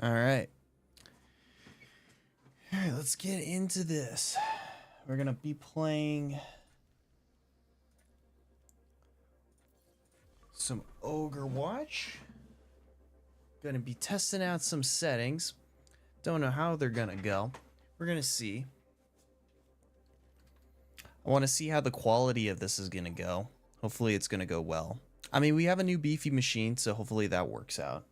All right. All right, let's get into this. We're going to be playing some Ogre Watch. Going to be testing out some settings. Don't know how they're going to go. We're going to see. I want to see how the quality of this is going to go. Hopefully it's going to go well. I mean, we have a new beefy machine, so hopefully that works out.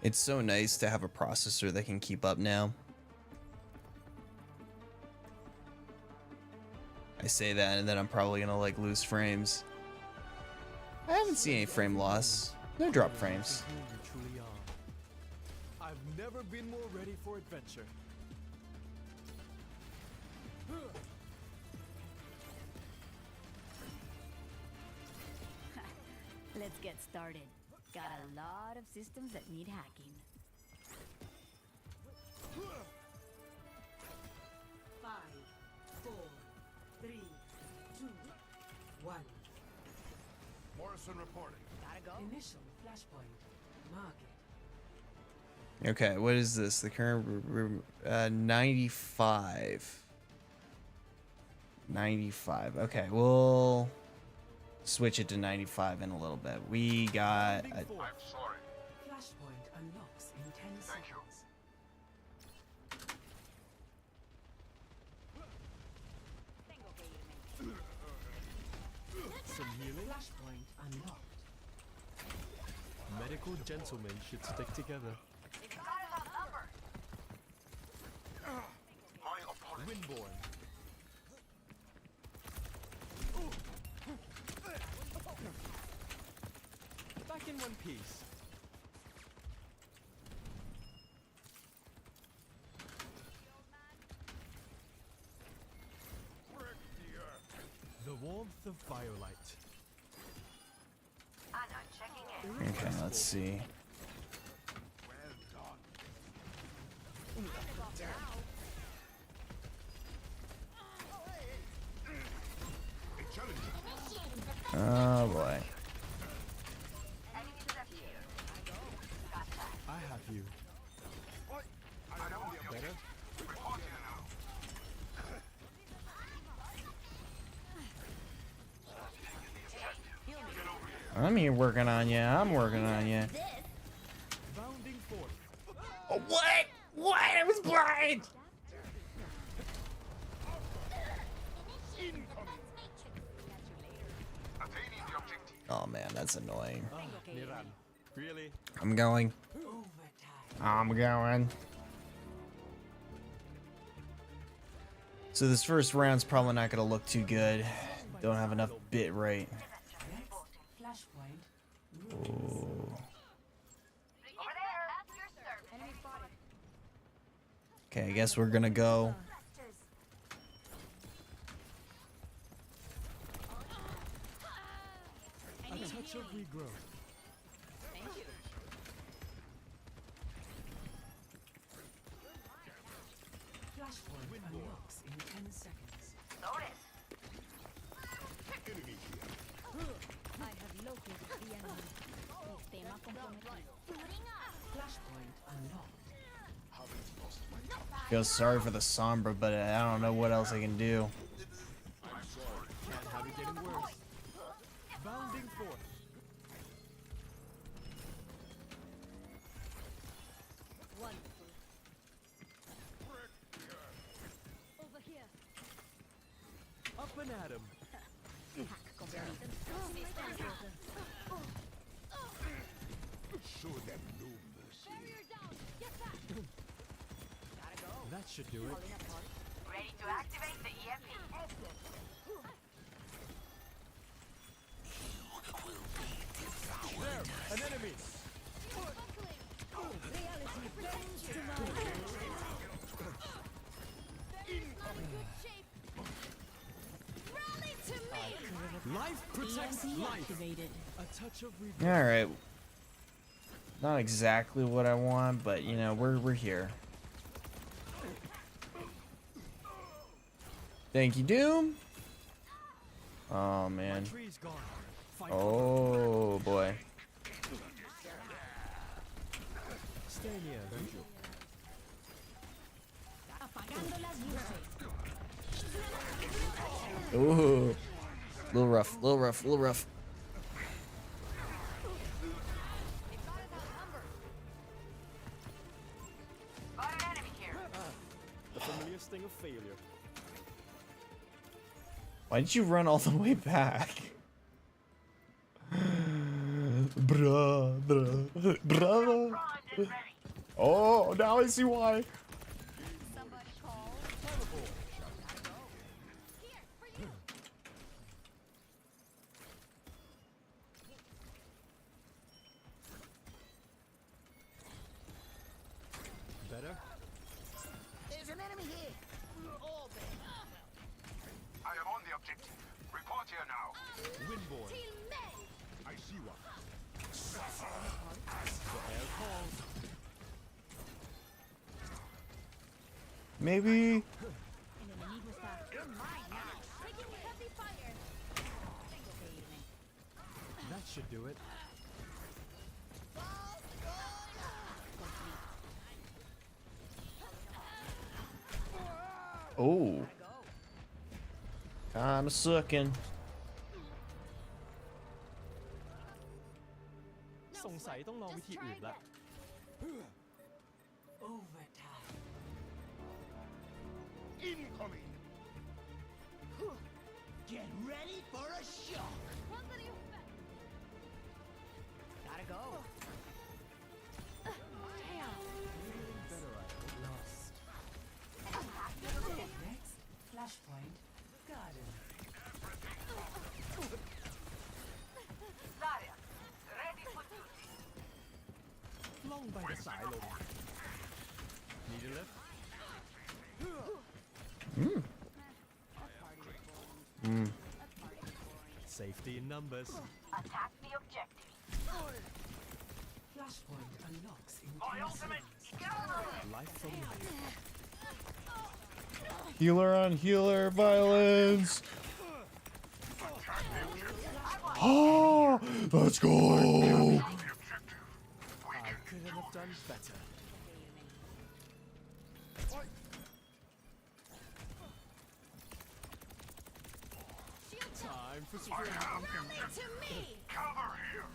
It's so nice to have a processor that can keep up now. I say that and then I'm probably gonna like lose frames. I haven't seen any frame loss. No drop frames. I've never been more ready for adventure. Let's get started. Got a lot of systems that need hacking. 5, 4, 3, 2, 1. Morrison reporting. Gotta go. Initial flashpoint. Market. Okay, what is this? The current 95. 95. Okay, we'll switch it to 95 in a little bit. We got I'm sorry. Flashpoint unlocks in 10 Thank you. seconds. Some healing. Flashpoint unlocked. Medical gentlemen should stick together. Windborn. Back in one piece. The warmth of firelight. okay, let's see. Oh boy. I have you. Better? I'm here working on you. I'm working on you. Bounding forth. Oh, what? What? I was blind. Oh man, that's annoying. Ah, Niran. Really? I'm going. I'm going. So this first round's probably not gonna look too good. Don't have enough bit rate. Flashpoint. Ooh. Okay, I guess we're gonna go. A touch of regrowth. Flashpoint unlocks in 10 seconds. I have located the enemy. Sistema comprometido. Flashpoint unlocked. Feel sorry for the Sombra, but I don't know what else I can do. Can't have it getting worse. Bounding forth. Wonderful. Over here. Up and at 'em. Hack comprometido. System broken. Show them no mercy. Barrier down. Get back. Gotta go. That should do it. Falling apart. Ready to activate the EMP. There! An enemy! Reality bends to my will. Good shape. Rally to me. Life protects EMP life. activated. A touch of regrowth. All right. Not exactly what I want, but you know, we're here. Thank you, Doom. Oh man. Tree's gone. Fight. Oh boy. Stay near, Visual. Apagando las luces. Ooh. Little rough, little rough, little rough. Got an enemy here. The familiar sting of failure. Why did you run all the way back? Bruh, bruh, bruh. Bronze is ready. Oh, now I see why. Somebody call. Better? There's an enemy here. I am on the objective. Report here now. Windborne. I see one. The air calls. Maybe. El enemigo está. You're mine now. Taking heavy fire. Tengo que irme. That should do it. Oh. Kinda sucking. สงสัยต้องลองวิธีอื่นละ Overtime. Incoming. Get ready for a shock. Gotta go. Lost. Next, flashpoint, garden. Zarya, ready for duty. ล่องไปกับสายลม Need a lift? Safety in numbers. Attack the objective. Flashpoint unlocks in My 10 ultimate. seconds. Get on the Life from life. Healer on healer violence. Oh, let's go. objective. I couldn't have done better. Time for spring. To me. Cover here.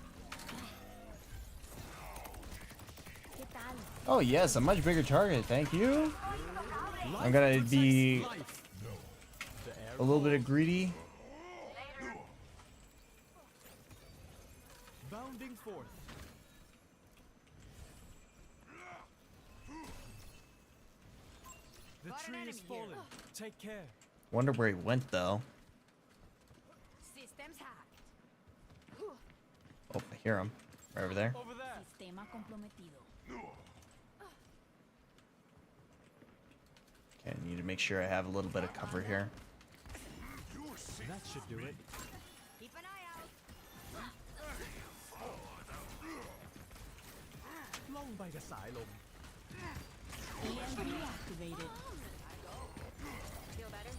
¿Qué tal? Oh yes, a much bigger target. Thank you. I'm gonna be Life. The air a little bit of greedy. bounding forth. The Got an tree is enemy here. fallen. Take care. Wonder where he went though. Systems hacked. Oh, I hear him. Right over there. Over there. Sistema comprometido. Okay, I need to make sure I have a little bit of cover here. That should do it. Keep an eye out. Long by the side. EMP activated. Feel better?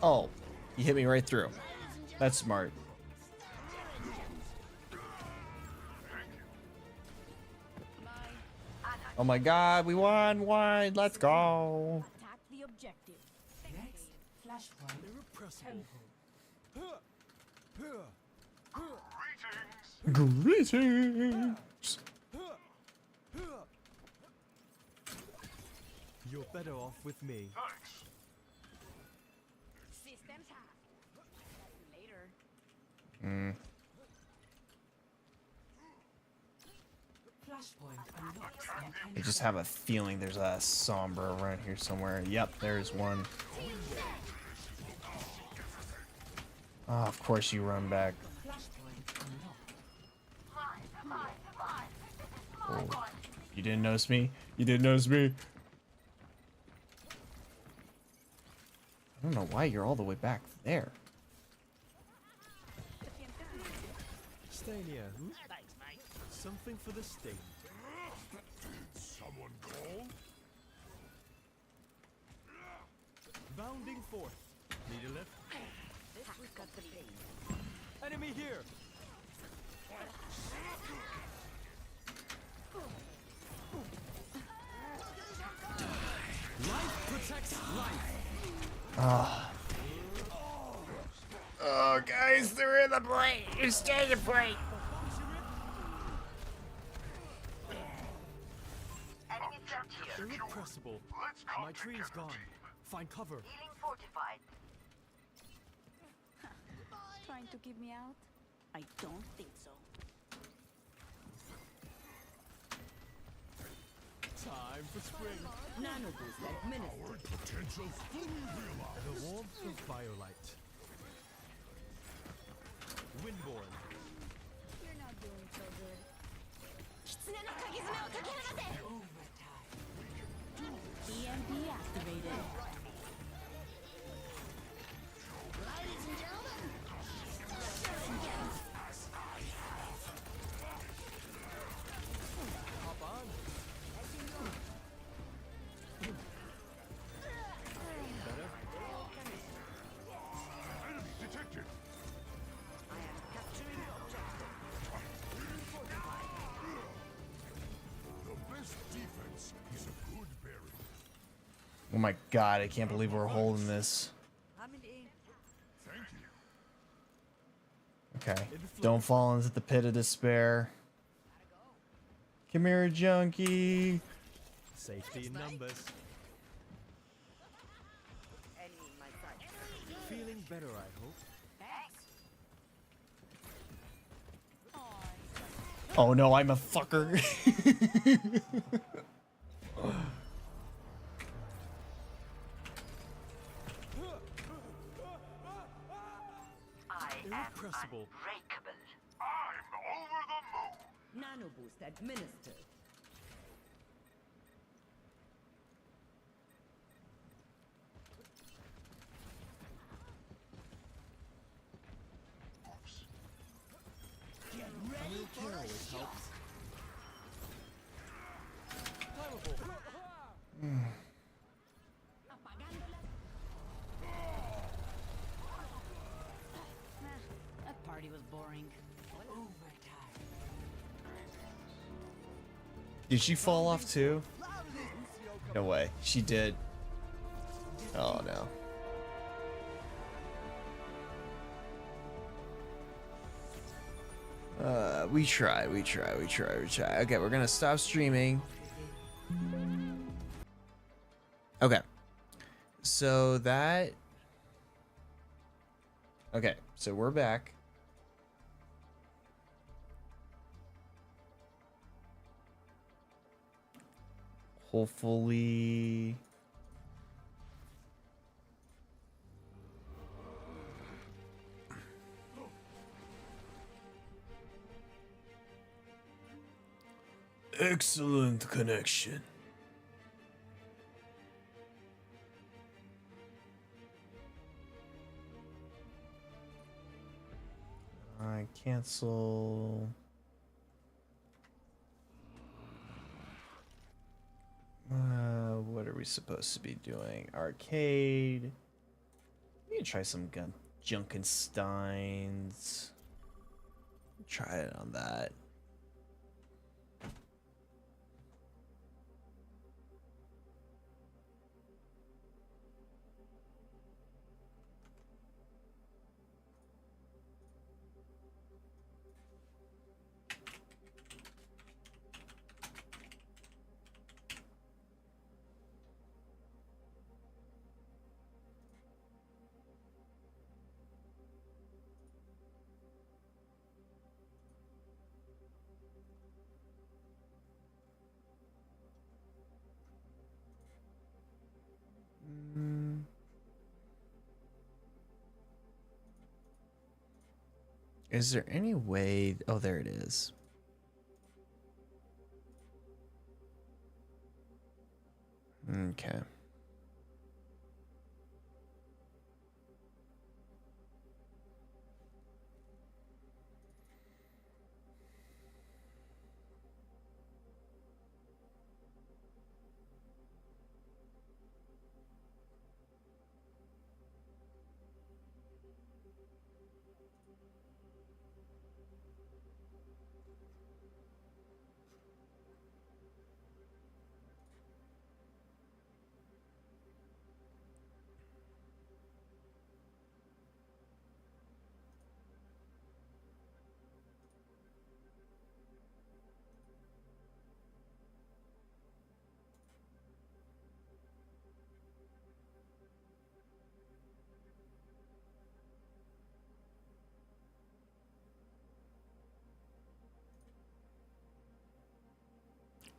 Oh, you hit me right through. That's smart. Oh my god, we won! Let's go! Attack the objective. Next, flashpoint, Irrepressible. Greetings! You're better off with me. Thanks. Systems hacked. Later. flashpoint unlocks in 10 I just have a feeling there's a Sombra around here somewhere. Yep, there's one. Oh, of course you run back. flashpoint Oh. You didn't notice me? You didn't notice me? I don't know why you're all the way back there. Stay near. Something for the sting. Someone call? Bounding forth. Need a lift? Enemy here. Life protects life. Oh, guys, they're in the plate. You stay in the plate. Enemy trapped here. Irrepressible. Let's come My tree's together, gone. team. Find cover. Healing fortified. Trying to keep me out? I don't think so. Time for spring. Nano boost administered. Potential fully realized. The warmth of BioLite. Windborne. You're not doing so good. EMP activated. Hop on. Better. Enemy detected. I am capturing objective. The best defense is a good berry. Oh my god, I can't believe we're holding this. I'm in aim. Thank you. Okay. Don't fall into the pit of despair. Come here, junkie. Safety in numbers. Enemy in my sight. Feeling better, I hope. Oh no, I'm a fucker. I am Irrepressible. unbreakable. I'm over the moon. Nano boost administered. Oops. Care always helps. Flammable. That party was boring. Overtime. Did she fall off too? No way. She did. Oh no. We try. Okay, we're gonna stop streaming. Okay. So that... Okay, so we're back. Hopefully... Excellent connection. I cancel. What are we supposed to be doing? Arcade. We can try some gun Junkensteins. Try it on that. Is there any way? Oh, there it is. Okay.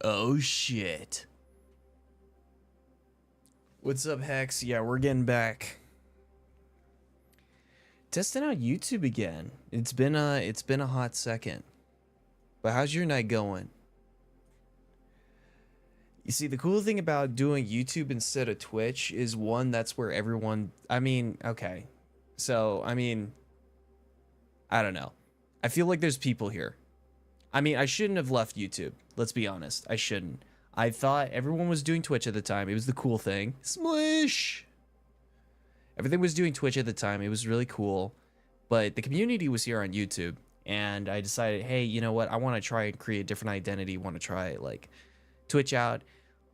Oh shit. What's up, Hex? Yeah, we're getting back. Testing out YouTube again. It's been a hot second. But how's your night going? You see, the cool thing about doing YouTube instead of Twitch is, one, that's where everyone, I mean, okay. So, I mean, I don't know. I feel like there's people here. I mean, I shouldn't have left YouTube. Let's be honest. I shouldn't. I thought everyone was doing Twitch at the time. It was the cool thing. Smush! Everything was doing Twitch at the time. It was really cool. But the community was here on YouTube. And I decided, hey, you know what? I want to try and create a different identity. Want to try, like, Twitch out.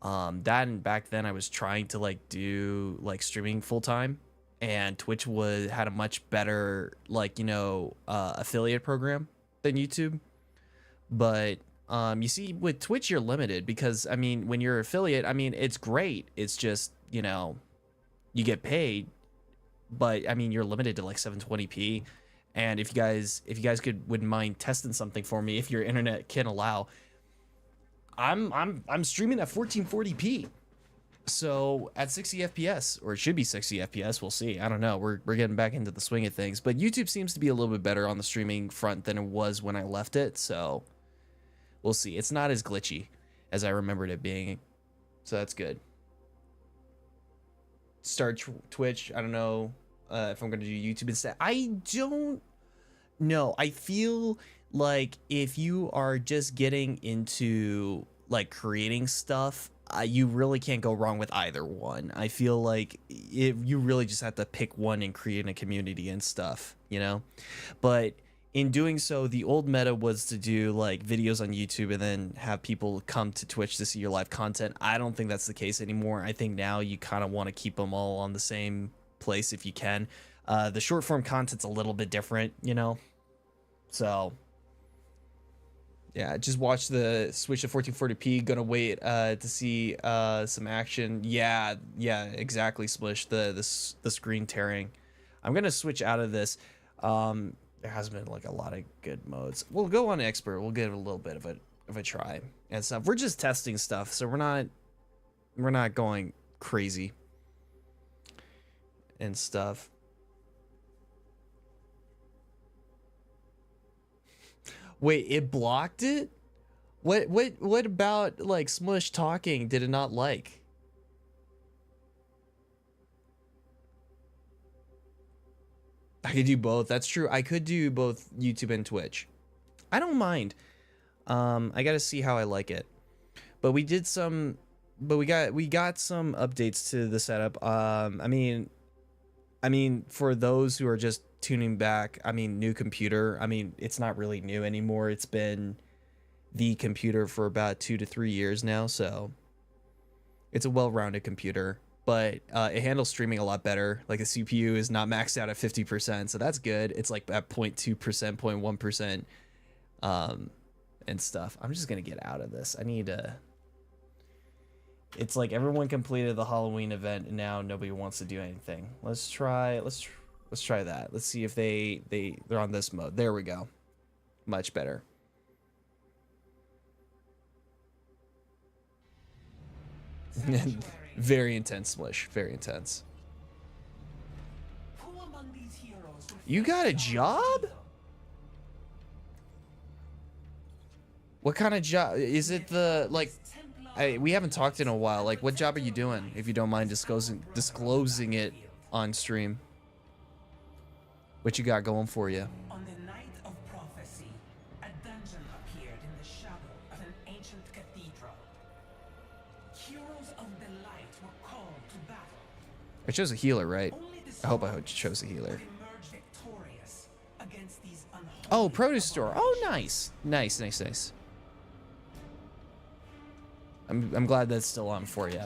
That, and back then I was trying to, like, do, like, streaming full-time. And Twitch had a much better, like, you know, affiliate program than YouTube. But you see, with Twitch, you're limited because, I mean, when you're affiliate, I mean, it's great. It's just, you know, you get paid, but I mean, you're limited to like 720p. And if you guys wouldn't mind testing something for me, if your internet can allow, I'm streaming at 1440p. So at 60 FPS, or it should be 60 FPS. We'll see. I don't know. We're getting back into the swing of things, but YouTube seems to be a little bit better on the streaming front than it was when I left it. So we'll see. It's not as glitchy as I remembered it being. So that's good. Start Twitch. I don't know if I'm going to do YouTube instead. I don't know. I feel like if you are just getting into like creating stuff, you really can't go wrong with either one. I feel like you really just have to pick one and create a community and stuff, you know? But in doing so, the old meta was to do like videos on YouTube and then have people come to Twitch to see your live content. I don't think that's the case anymore. I think now you kind of want to keep them all on the same place if you can. The short form content's a little bit different, you know? So yeah, just watch the switch to 1440p. Gonna wait to see some action. Yeah, exactly. Splish the screen tearing. I'm gonna switch out of this. There has been like a lot of good modes. We'll go on expert. We'll give it a little bit of a try and stuff. We're just testing stuff, so we're not going crazy and stuff. Wait, it blocked it? What about like Smush talking did it not like? I could do both. That's true. I could do both YouTube and Twitch. I don't mind. I got to see how I like it. But we got some updates to the setup. I mean for those who are just tuning back, I mean, new computer. I mean, it's not really new anymore. It's been the computer for about 2 to 3 years now, so it's a well-rounded computer. But it handles streaming a lot better. Like the CPU is not maxed out at 50%, so that's good. It's like at 0.2%, 0.1%, and stuff. I'm just gonna get out of this. I need to. It's like everyone completed the Halloween event, and now nobody wants to do anything. Let's try that. Let's see if they're on this mode. There we go. Much better. Very intense, Splish. Very intense. You got a job? What kind of job? Is it the, like, we haven't talked in a while. Like, what job are you doing? If you don't mind disclosing it on stream. What you got going for you? On the night of prophecy, a dungeon appeared in the shadow of an ancient cathedral. Heroes of the light were called to battle. I chose a healer, right? Only the I hope I strong chose a healer. would emerge victorious against these unholy Oh, produce store. Oh, abominations. nice. Nice. I'm glad that's still on for you.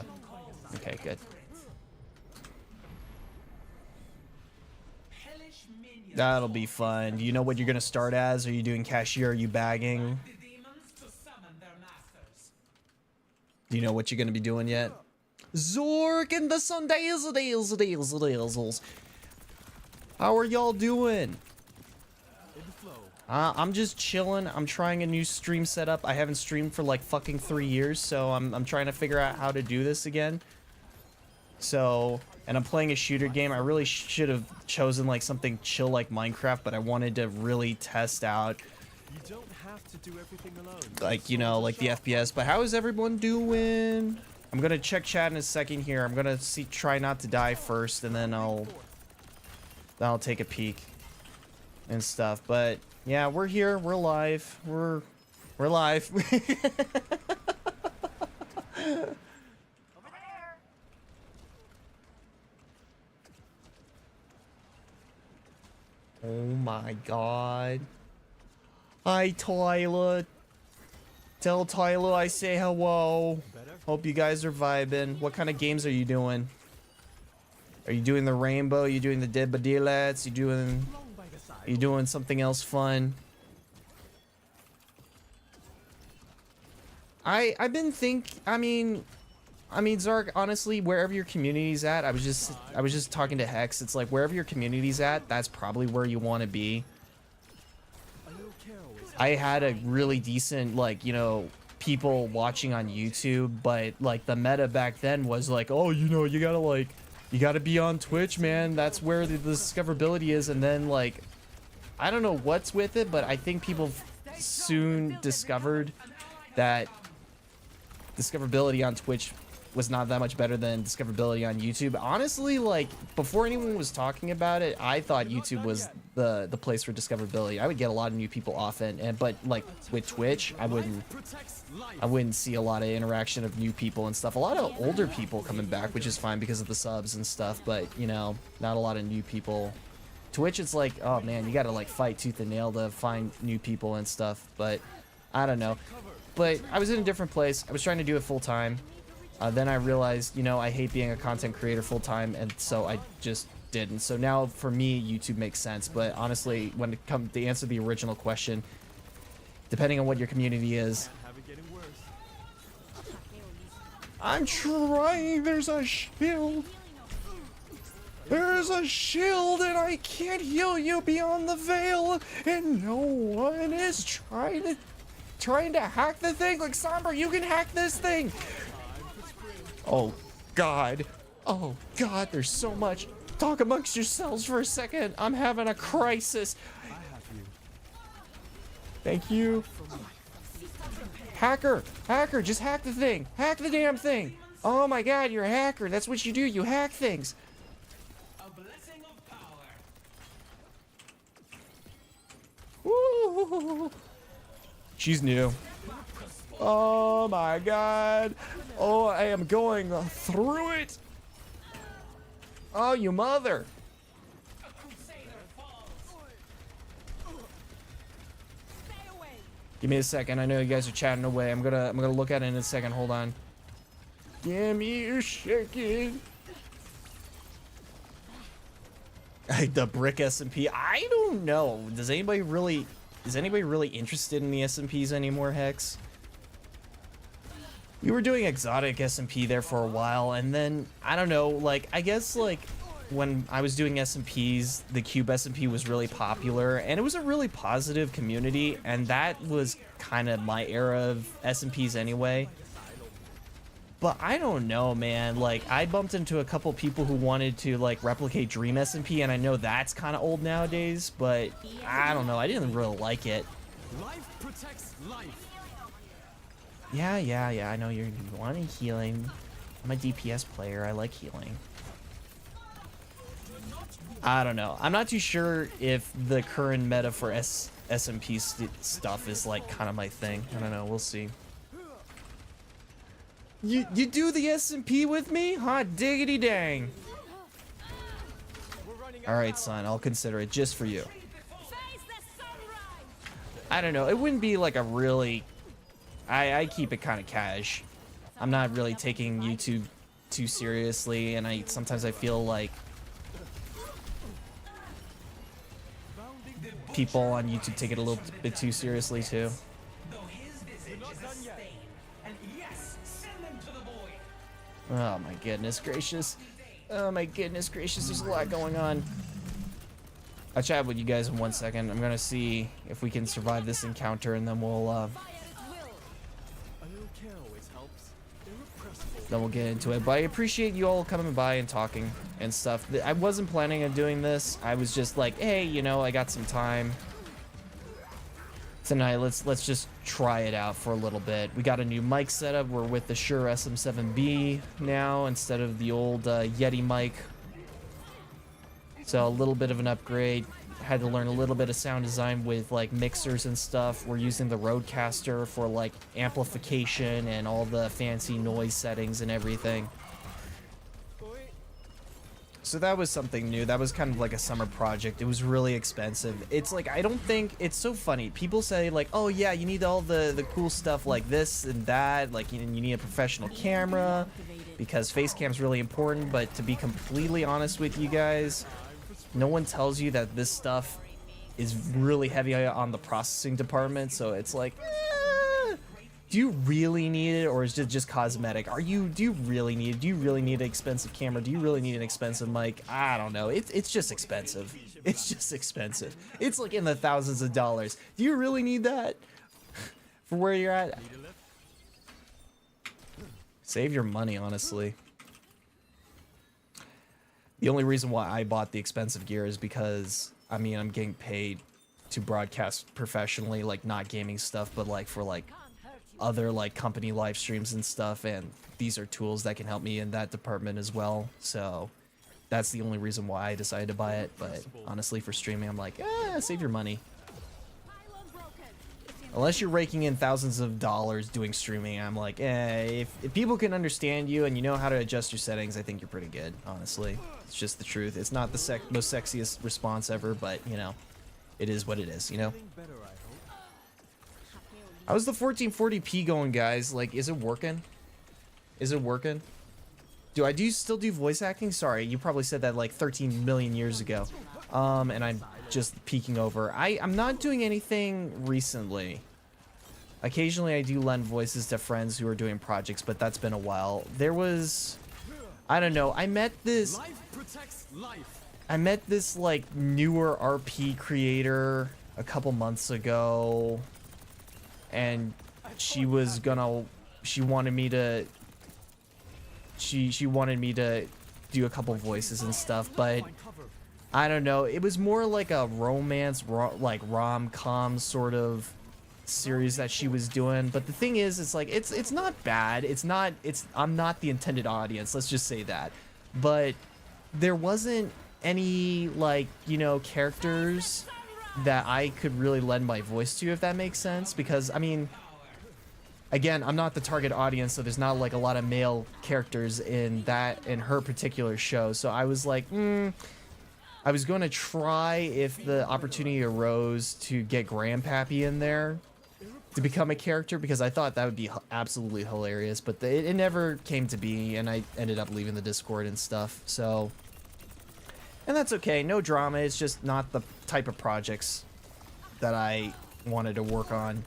Okay, good. Hellish minions That'll be fun. Do you know what you're gonna start as? Are you doing cashier? Are you bagging? the demons to summon their masters. Do you know what you're gonna be doing yet? Zork and the Sundays. How are y'all doing? I'm just chilling. I'm trying a new stream setup. I haven't streamed for like fucking 3 years, so I'm trying to figure out how to do this again. So, and I'm playing a shooter game. I really should have chosen like something chill like Minecraft, but I wanted to really test out You don't have to do everything alone. like, you know, like the FPS. But how is everyone doing? I'm gonna check chat in a second here. I'm gonna try not to die first, and then I'll take a peek and stuff. But yeah, we're here. We're live. We're live. Oh my god. Hi, Tyler. Tell Tyler I say hello. Hope you guys are vibing. What kind of games are you doing? Are you doing the rainbow? Are you doing the Debadilets? You doing something else fun? I mean Zark, honestly, wherever your community's at, I was just talking to Hex. It's like wherever your community's at, that's probably where you want to be. I had a really decent, like, you know, people watching on YouTube, but like the meta back then was like, oh, you know, you gotta be on Twitch, man. That's where the discoverability is. And then like, I don't know what's with it, but I think people soon discovered that discoverability on Twitch was not that much better than discoverability on YouTube. Honestly, like, before anyone was talking about it, I thought YouTube was the place for discoverability. I would get a lot of new people often, but like with Twitch, I wouldn't see a lot of interaction of new people and stuff. A lot of older people coming back, which is fine because of the subs and stuff, but you know, not a lot of new people. Twitch, it's like, oh man, you gotta like fight tooth and nail to find new people and stuff, but I don't know. But I was in a different place. I was trying to do it full time. Then I realized, you know, I hate being a content creator full time, and so I just didn't. So now for me, YouTube makes sense. But honestly, when it comes to answer the original question, depending on what your community is, I'm trying. There's a shield. There's a shield, and I can't heal you beyond the veil, and no one is trying to hack the thing. Like, Sombra, you can hack this thing. Oh god. Oh god, there's so much. Talk amongst yourselves for a second. I'm having a crisis. Thank you. Hacker, just hack the thing. Hack the damn thing. Oh my god, you're a hacker. That's what you do. You hack things. A blessing of power. Woo. She's new. Oh my god. Oh, I am going through it. Oh, you mother. Give me a second. I know you guys are chatting away. I'm gonna look at it in a second. Hold on. Give me a second. The brick SMP. I don't know. Is anybody really interested in the SMPs anymore, Hex? We were doing exotic SMP there for a while, and then I don't know, like, I guess like when I was doing SMPs, the Cube SMP was really popular, and it was a really positive community, and that was kind of my era of SMPs anyway. But I don't know, man. Like, I bumped into a couple people who wanted to like replicate Dream SMP, and I know that's kind of old nowadays, but I don't know. I didn't really like it. Life protects life. Yeah. I know you're wanting healing. I'm a DPS player. I like healing. I don't know. I'm not too sure if the current meta for SMP stuff is like kind of my thing. I don't know. We'll see. You do the SMP with me? Hot diggity dang. All right, son. I'll consider it just for you. Face the sunrise. I don't know. It wouldn't be like a really... I keep it kind of cash. I'm not really taking YouTube too seriously, and sometimes I feel like people on YouTube take it a little bit too seriously too. Though his visage is a stain. And yes, send them to the void. Oh my goodness gracious. Oh my goodness gracious, there's a lot going on. I'll chat with you guys in 1 second. I'm gonna see if we can survive this encounter, and then we'll A little care always helps. Irrepressible. get into it. But I appreciate you all coming by and talking and stuff. I wasn't planning on doing this. I was just like, hey, you know, I got some time tonight. Let's just try it out for a little bit. We got a new mic setup. We're with the Shure SM7B now instead of the old Yeti mic. So a little bit of an upgrade. Had to learn a little bit of sound design with like mixers and stuff. We're using the Rodecaster for like amplification and all the fancy noise settings and everything. So that was something new. That was kind of like a summer project. It was really expensive. It's like, I don't think, it's so funny. People say like, oh yeah, you need all the cool stuff like this and that. Like you need a professional camera because face cam's really important. But to be completely honest with you guys, no one tells you that this stuff is really heavy on the processing department. So it's like, do you really need it, or is it just cosmetic? Do you really need it? Do you really need an expensive camera? Do you really need an expensive mic? I don't know. It's just expensive. It's just expensive. It's like in the thousands of dollars. Do you really need that for where you're at? Save your money, honestly. The only reason why I bought the expensive gear is because, I mean, I'm getting paid to broadcast professionally, like not gaming stuff, but like for like other like company live streams and stuff, and these are tools that can help me in that department as well. So that's the only reason why I decided to buy it. But honestly, for streaming, I'm like, save your money. Unless you're raking in thousands of dollars doing streaming, I'm like, if people can understand you and you know how to adjust your settings, I think you're pretty good, honestly. It's just the truth. It's not the most sexiest response ever, but, you know, it is what it is, you know? Better, I hope. How's the 1440p going, guys? Like, is it working? Is it working? Do I still do voice acting? Sorry, you probably said that like 13 million years ago. And I'm just peeking over. I'm not doing anything recently. Occasionally I do lend voices to friends who are doing projects, but that's been a while. There was, I don't know, I met this like newer RP creator a couple months ago, and she wanted me to do a couple voices and stuff, but I don't know. It was more like a romance, like rom-com sort of series that she was doing. But the thing is, it's like it's not bad. I'm not the intended audience. Let's just say that. But there wasn't any like, you know, characters that I could really lend my voice to, if that makes sense. Because I mean, again, I'm not the target audience, so there's not like a lot of male characters in her particular show. So I was like, I was going to try if the opportunity arose to get Grandpappy in there to become a character, because I thought that would be absolutely hilarious, but it never came to be, and I ended up leaving the Discord and stuff. So, and that's okay. No drama. It's just not the type of projects that I wanted to work on.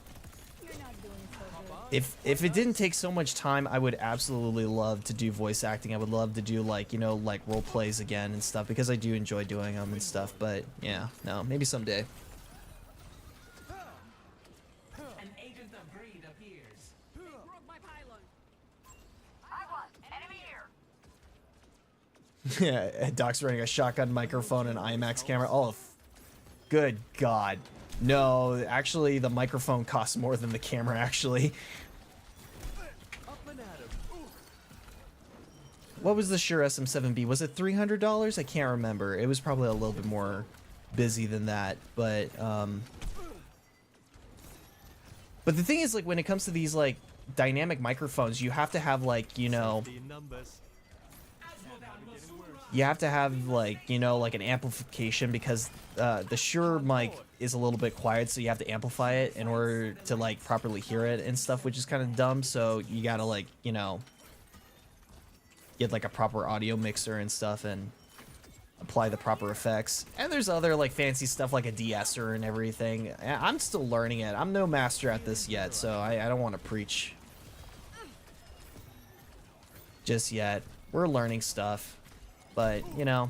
If it didn't take so much time, I would absolutely love to do voice acting. I would love to do like, you know, like role plays again and stuff, because I do enjoy doing them and stuff. But yeah, no, maybe someday. An agent of greed appears. Broke my pylon. I want enemy here. Yeah, Doc's running a shotgun microphone and IMAX camera. Oh, good God. No, actually, the microphone costs more than the camera, actually. What was the Shure SM7B? Was it $300? I can't remember. It was probably a little bit more busy than that, but the thing is, like, when it comes to these like dynamic microphones, you have to have like, you know, you have to have like, you know, like an amplification, because the Shure mic is a little bit quiet, so you have to amplify it in order to like properly hear it and stuff, which is kind of dumb. So you gotta, like, you know, get like a proper audio mixer and stuff and apply the proper effects. And there's other like fancy stuff like a de-esser and everything. I'm still learning it. I'm no master at this yet, so I don't want to preach just yet. We're learning stuff. But, you know,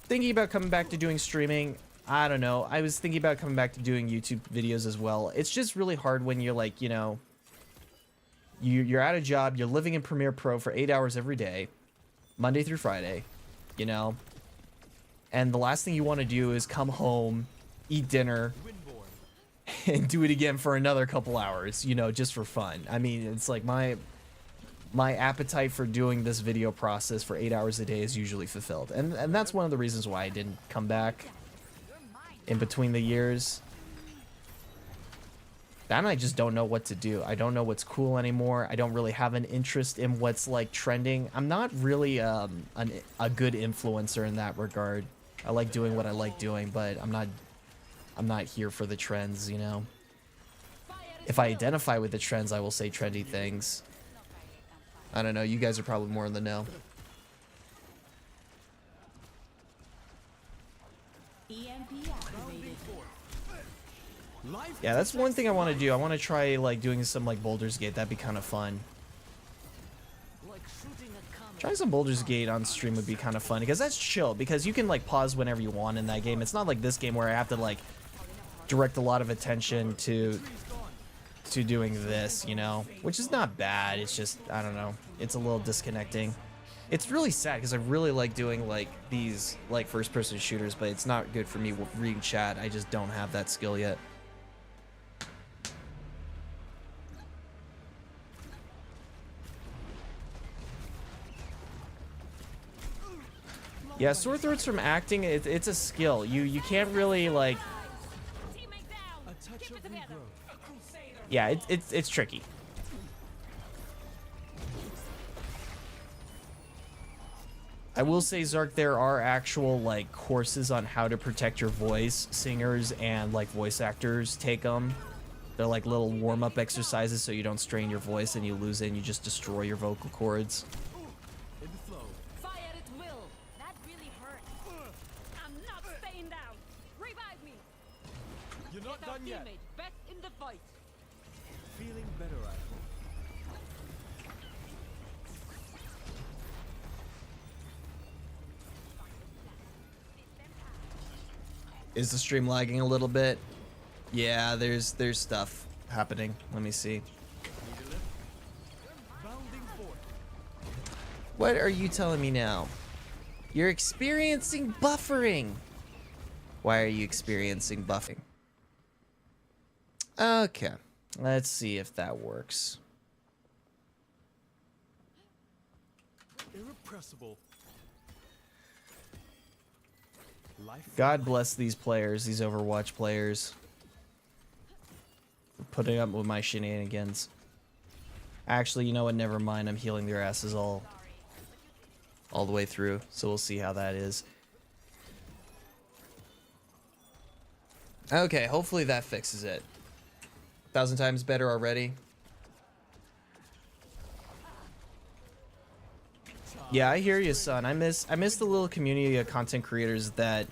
thinking about coming back to doing streaming, I don't know. I was thinking about coming back to doing YouTube videos as well. It's just really hard when you're like, you know, you're at a job, you're living in Premiere Pro for 8 hours every day, Monday through Friday, you know, and the last thing you want to do is come home, eat dinner, and do it again for another couple hours, you know, just for fun. I mean, it's like my appetite for doing this video process for 8 hours a day is usually fulfilled. And that's one of the reasons why I didn't come back in between the years. And I just don't know what to do. I don't know what's cool anymore. I don't really have an interest in what's like trending. I'm not really a good influencer in that regard. I like doing what I like doing, but I'm not here for the trends, you know. If I identify with the trends, I will say trendy things. I don't know, you guys are probably more in the know. Yeah, that's one thing I want to do. I want to try like doing some like Baldur's Gate. That'd be kind of fun. Trying some Baldur's Gate on stream would be kind of fun, because that's chill, because you can like pause whenever you want in that game. It's not like this game where I have to like direct a lot of attention to doing this, you know, which is not bad. It's just, I don't know, it's a little disconnecting. It's really sad because I really like doing like these like first person shooters, but it's not good for me reading chat. I just don't have that skill yet. Yeah, sore throats from acting, it's a skill. You can't really like, yeah, it's tricky. I will say, Zark, there are actual like courses on how to protect your voice. Singers and like voice actors take them. They're like little warm-up exercises so you don't strain your voice and you lose it and you just destroy your vocal cords. Fire at will. That really hurt. I'm not staying down. Revive me. You're not Get our done yet. teammate back in the fight. Feeling better, I hope. Is the stream lagging a little bit? Yeah, there's stuff happening. Let me see. Bounding forth. What are you telling me now? You're experiencing buffering. Why are you experiencing buffering? Okay, let's see if that works. Irrepressible. Life. God bless these players, these Overwatch players, for putting up with my shenanigans. Actually, you know what? Never mind. I'm healing their asses all the way through, so we'll see how that is. Okay, hopefully that fixes it. 1,000 times better already. Yeah, I hear you, son. I miss the little community of content creators that,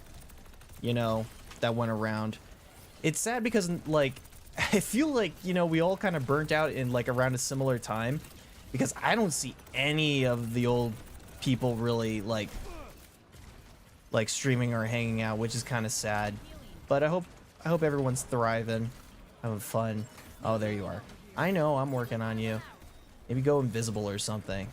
you know, that went around. It's sad because, like, I feel like, you know, we all kind of burnt out in, like, around a similar time, because I don't see any of the old people really, like streaming or hanging out, which is kind of sad. But I hope everyone's thriving, having fun. Oh, there you are. I know, I'm working on you. Maybe go invisible or something.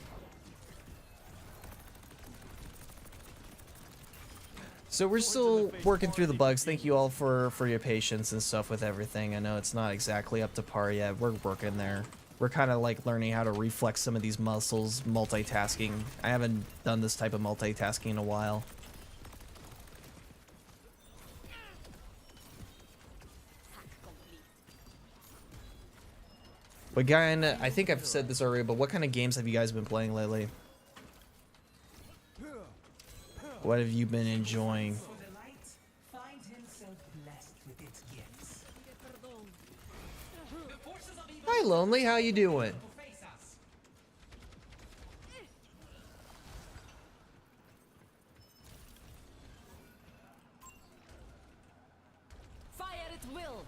So we're still working through the bugs. Thank you all for your patience and stuff with everything. I know it's not exactly up to par yet. We're working there. We're kind of like learning how to reflex some of these muscles, multitasking. I haven't done this type of multitasking in a while. But I think I've said this already, but what kind of games have you guys been playing lately? What have you been enjoying? For the light finds himself blessed with its gifts. The forces of evil Hi, Lonely. How you doing? will face us. Fire at will.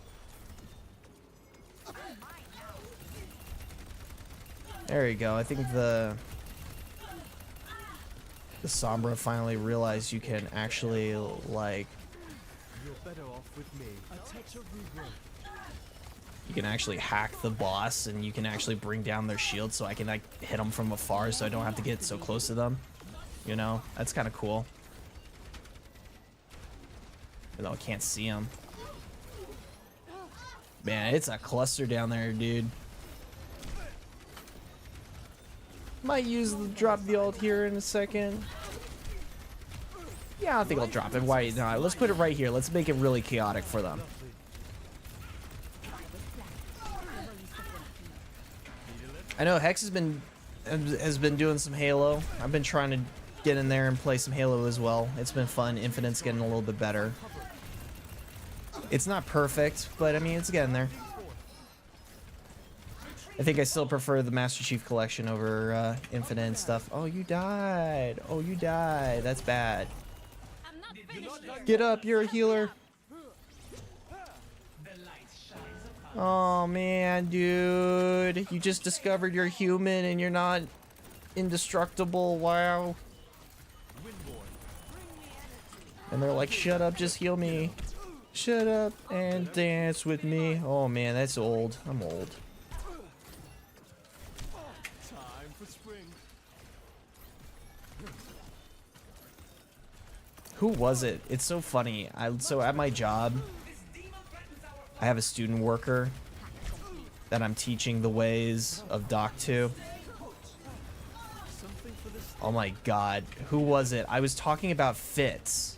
There you go. I think the Sombra finally realized you can actually like You're better off with me. A touch of regret. you can actually hack the boss and you can actually bring down their shield so I can like hit them from afar so I don't have to get so close to them. You know, that's kind of cool. Even though I can't see them. Man, it's a cluster down there, dude. Might drop the ult here in a second. Yeah, I think I'll drop it. Why not? Let's put it right here. Let's make it really chaotic for them. I know Hex has been doing some Halo. I've been trying to get in there and play some Halo as well. It's been fun. Infinite's getting a little bit better. It's not perfect, but I mean it's getting there. I think I still prefer the Master Chief Collection over Infinite and stuff. Oh, you died. Oh, you died. That's bad. I'm not finished yet. Get up, you're a healer. The light shines upon Oh man, dude. You just discovered you're human and you're not indestructible. Wow. And they're like, shut up, just heal me. Shut up and dance with me. Oh man, that's old. I'm old. Time for spring. Who was it? It's so funny. So at my job, I have a student worker that I'm teaching the ways of Doc to. Something for this. Oh my god. Who was it? I was talking about Fitz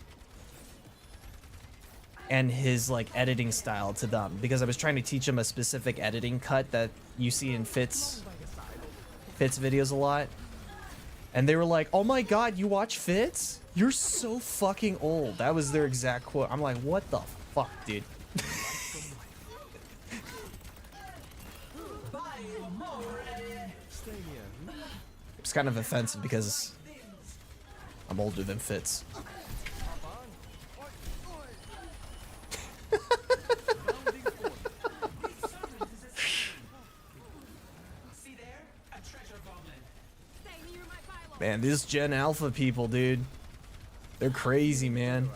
and his like editing style to them because I was trying to teach them a specific editing cut that you see in Fitz videos a lot. And they were like, "Oh my god, you watch Fitz? You're so fucking old." That was their exact quote. I'm like, "What the fuck, dude?" Stay here. It's kind of offensive because I'm older than Fitz. See there? A treasure goblin. Stay near my pylon. Man, these Gen Alpha people, dude. They're crazy, man.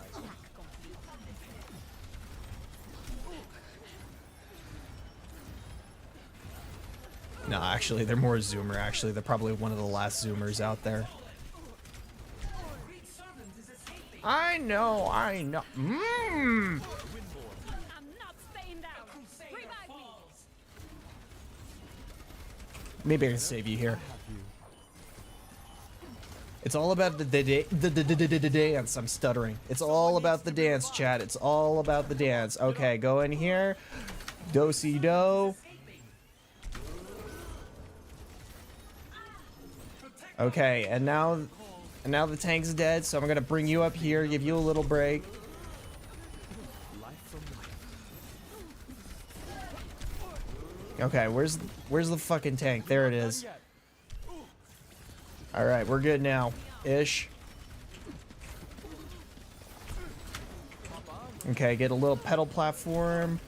No, actually, they're more Zoomer, actually. They're probably one of the last Zoomers out there. Great servant is escaping. I know. I'm not staying down. Crusader Revive me. falls. Maybe I can save you here. It's all about the dance. I'm stuttering. It's all about the dance, chat. It's all about the dance. Okay, go in here. Do-si-do. Okay, and now the tank's dead, so I'm gonna bring you up here, give you a little break. Okay, where's the fucking tank? There it is. All right, we're good now, ish. Okay, get a little pedal platform.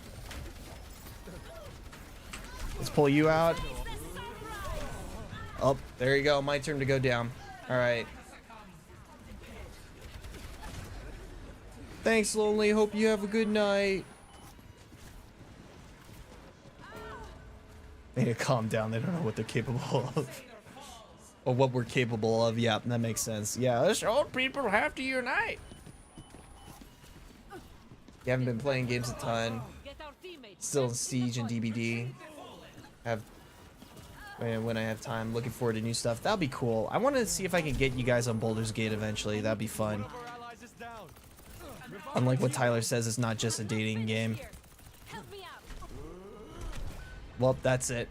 Let's pull you out. Oh, there you go. My turn to go down. All right. Thanks, Lonely. Hope you have a good night. They need to calm down. They don't know what they're capable of. Or what we're capable of. Yeah, that makes sense. Yeah, us old people have to unite. You haven't been playing games a ton. Get our teammates. Still in Siege and DBD. Have when I have time. Looking forward to new stuff. That'll be cool. I want to see if I can get you guys on Baldur's Gate eventually. That'd be fun. One of our allies is down. Unlike what Tyler says, it's not just a dating game. Help me out. Well, that's it.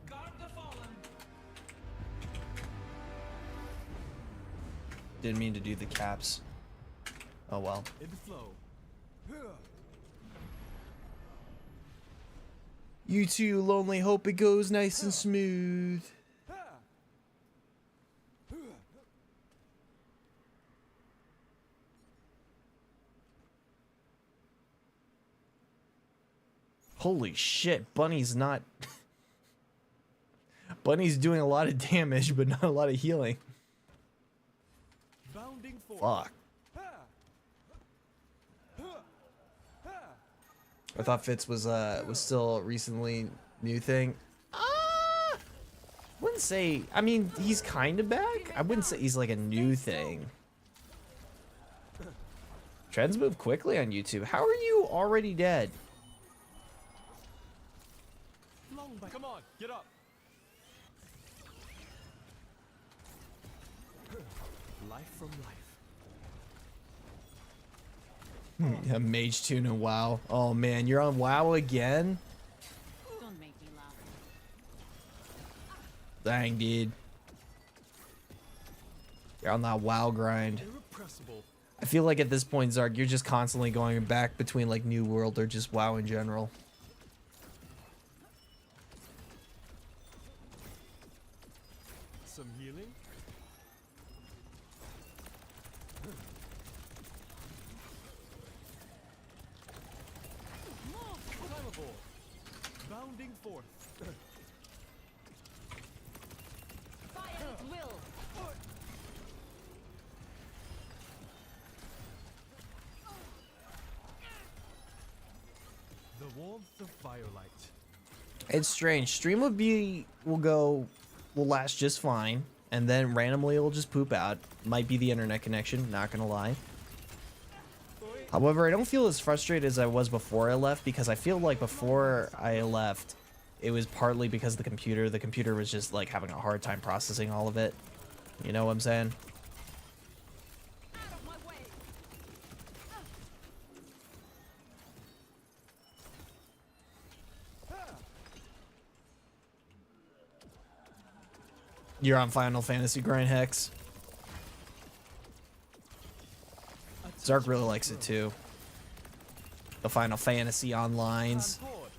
Guard the fallen. Didn't mean to do the caps. Oh well. In the flow. You too, Lonely. Hope it goes nice and smooth. Holy shit, Bunny's not... Bunny's doing a lot of damage, but not a lot of healing. Bounding forward. Fuck. I thought Fitz was still a recently new thing. Wouldn't say. I mean, he's kind of back. I wouldn't say he's like a new thing. Trends move quickly on YouTube. How are you already dead? Flown by. Come on, get up. Life from life. A Mage Tune and WoW. Oh man, you're on WoW again? Don't make me laugh. Dang, dude. You're on that WoW grind. Irrepressible. I feel like at this point, Zark, you're just constantly going back between like New World or just WoW in general. Some healing. Climb aboard. Bounding forth. Fire at will. The warmth of firelight. It's strange. Stream will last just fine, and then randomly it'll just poop out. Might be the internet connection, not gonna lie. However, I don't feel as frustrated as I was before I left, because I feel like before I left, it was partly because of the computer. The computer was just like having a hard time processing all of it. You know what I'm saying? Out of my way. You're on Final Fantasy grind, Hex. Zark really likes it too. The Final Fantasy Onlines. On board.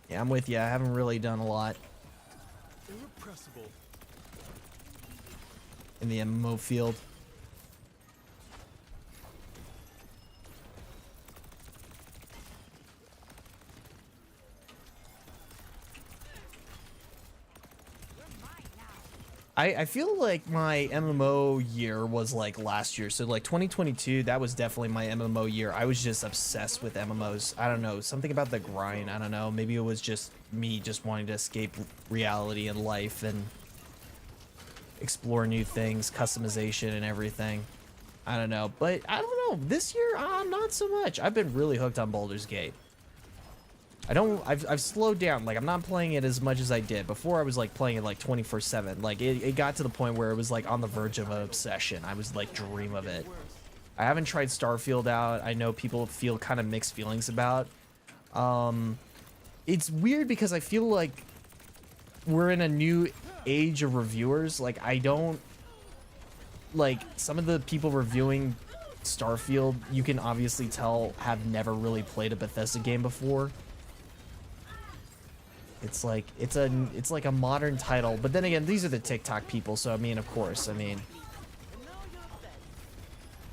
Yeah, I'm with you. I haven't really done a lot Irrepressible. in the MMO field. I feel like my MMO year was like last year. So like 2022, that was definitely my MMO year. I was just obsessed with MMOs. I don't know, something about the grind. I don't know. Maybe it was just me just wanting to escape reality and life and explore new things, customization and everything. I don't know. But I don't know. This year, not so much. I've been really hooked on Baldur's Gate. I've slowed down. Like, I'm not playing it as much as I did. Before, I was, like, playing it, like, 24/7. Like, it got to the point where it was, like, on the verge of an obsession. I was, like, dream of it. I haven't tried Starfield out. I know people feel kind of mixed feelings about. It's weird because I feel like we're in a new age of reviewers. Like, I don't... Like, some of the people reviewing Starfield, you can obviously tell, have never really played a Bethesda game before. It's like it's like a modern title, but then again, these are the TikTok people, so I mean, of course, I mean.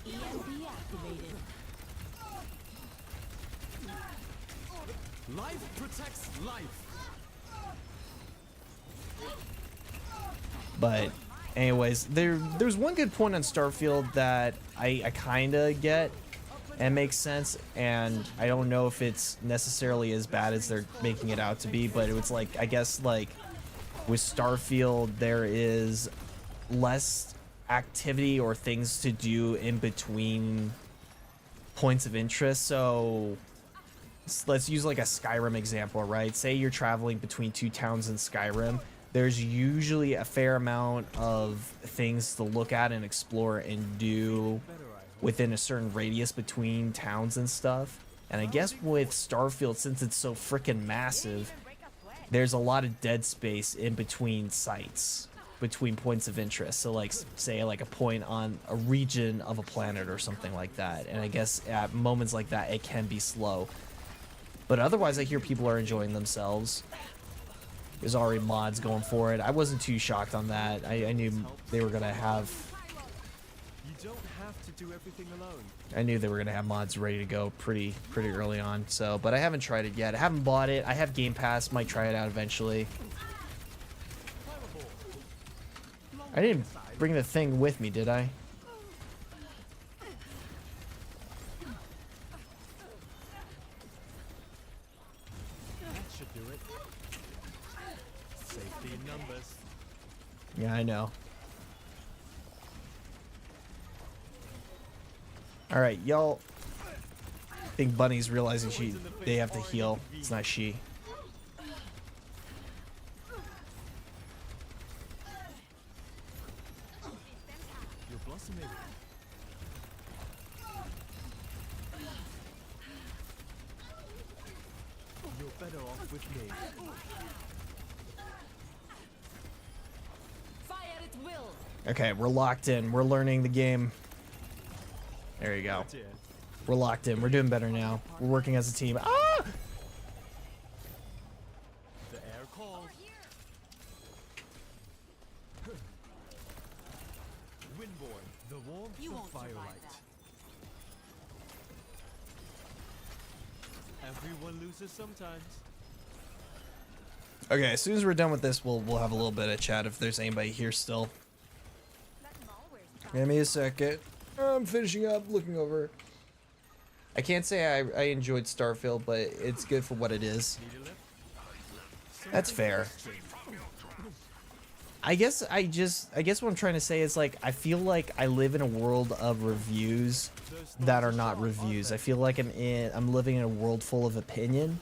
EMP activated. Life protects life. But anyways, there's one good point on Starfield that I kind of get and makes sense, and I don't know if it's necessarily as bad as they're making it out to be, but it was like, I guess, like with Starfield there is less activity or things to do in between points of interest. So let's use like a Skyrim example, right? Say you're traveling between two towns in Skyrim. There's usually a fair amount of things to look at and explore and do within a certain radius between towns and stuff. And I guess with Starfield, since it's so freaking massive, there's a lot of dead space in between sites, between points of interest. So like, say like a point on a region of a planet or something like that. And I guess at moments like that, it can be slow. But otherwise, I hear people are enjoying themselves. There's already mods going for it. I wasn't too shocked on that. I knew they were gonna have... You don't have to do everything alone. I knew they were gonna have mods ready to go pretty early on. So, but I haven't tried it yet. I haven't bought it. I have Game Pass. Might try it out eventually. I didn't bring the thing with me, did I? That should do it. Safety in numbers. Yeah, I know. All right, y'all. I think Bunny's realizing they have to heal. It's not she. You're blossoming. You're better off with me. Fire at will. Okay, we're locked in. We're learning the game. There you go. Dear. We're locked in. We're doing better now. We're working as a team. Ah! The air calls. Windborn, the warmth You of won't survive firelight. that. Everyone loses sometimes. Okay, as soon as we're done with this, we'll have a little bit of chat if there's anybody here still. Give me a second. I'm finishing up, looking over. I can't say I enjoyed Starfield, but it's good for what it is. Need a lift? That's fair. I guess what I'm trying to say is like I feel like I live in a world of reviews that are not reviews. I feel like I'm living in a world full of opinion.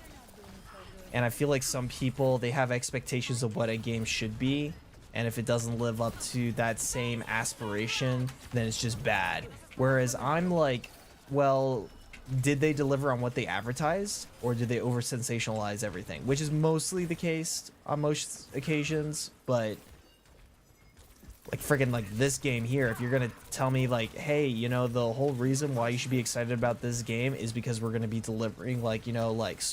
And I feel like some people, they have expectations of what a game should be, and if it doesn't live up to that same aspiration, then it's just bad. Whereas I'm like, well, did they deliver on what they advertised, or did they over sensationalize everything? Which is mostly the case on most occasions, but like friggin' like this game here, if you're gonna tell me like, hey, you know, the whole reason why you should be excited about this game is because we're gonna be delivering like, you know, like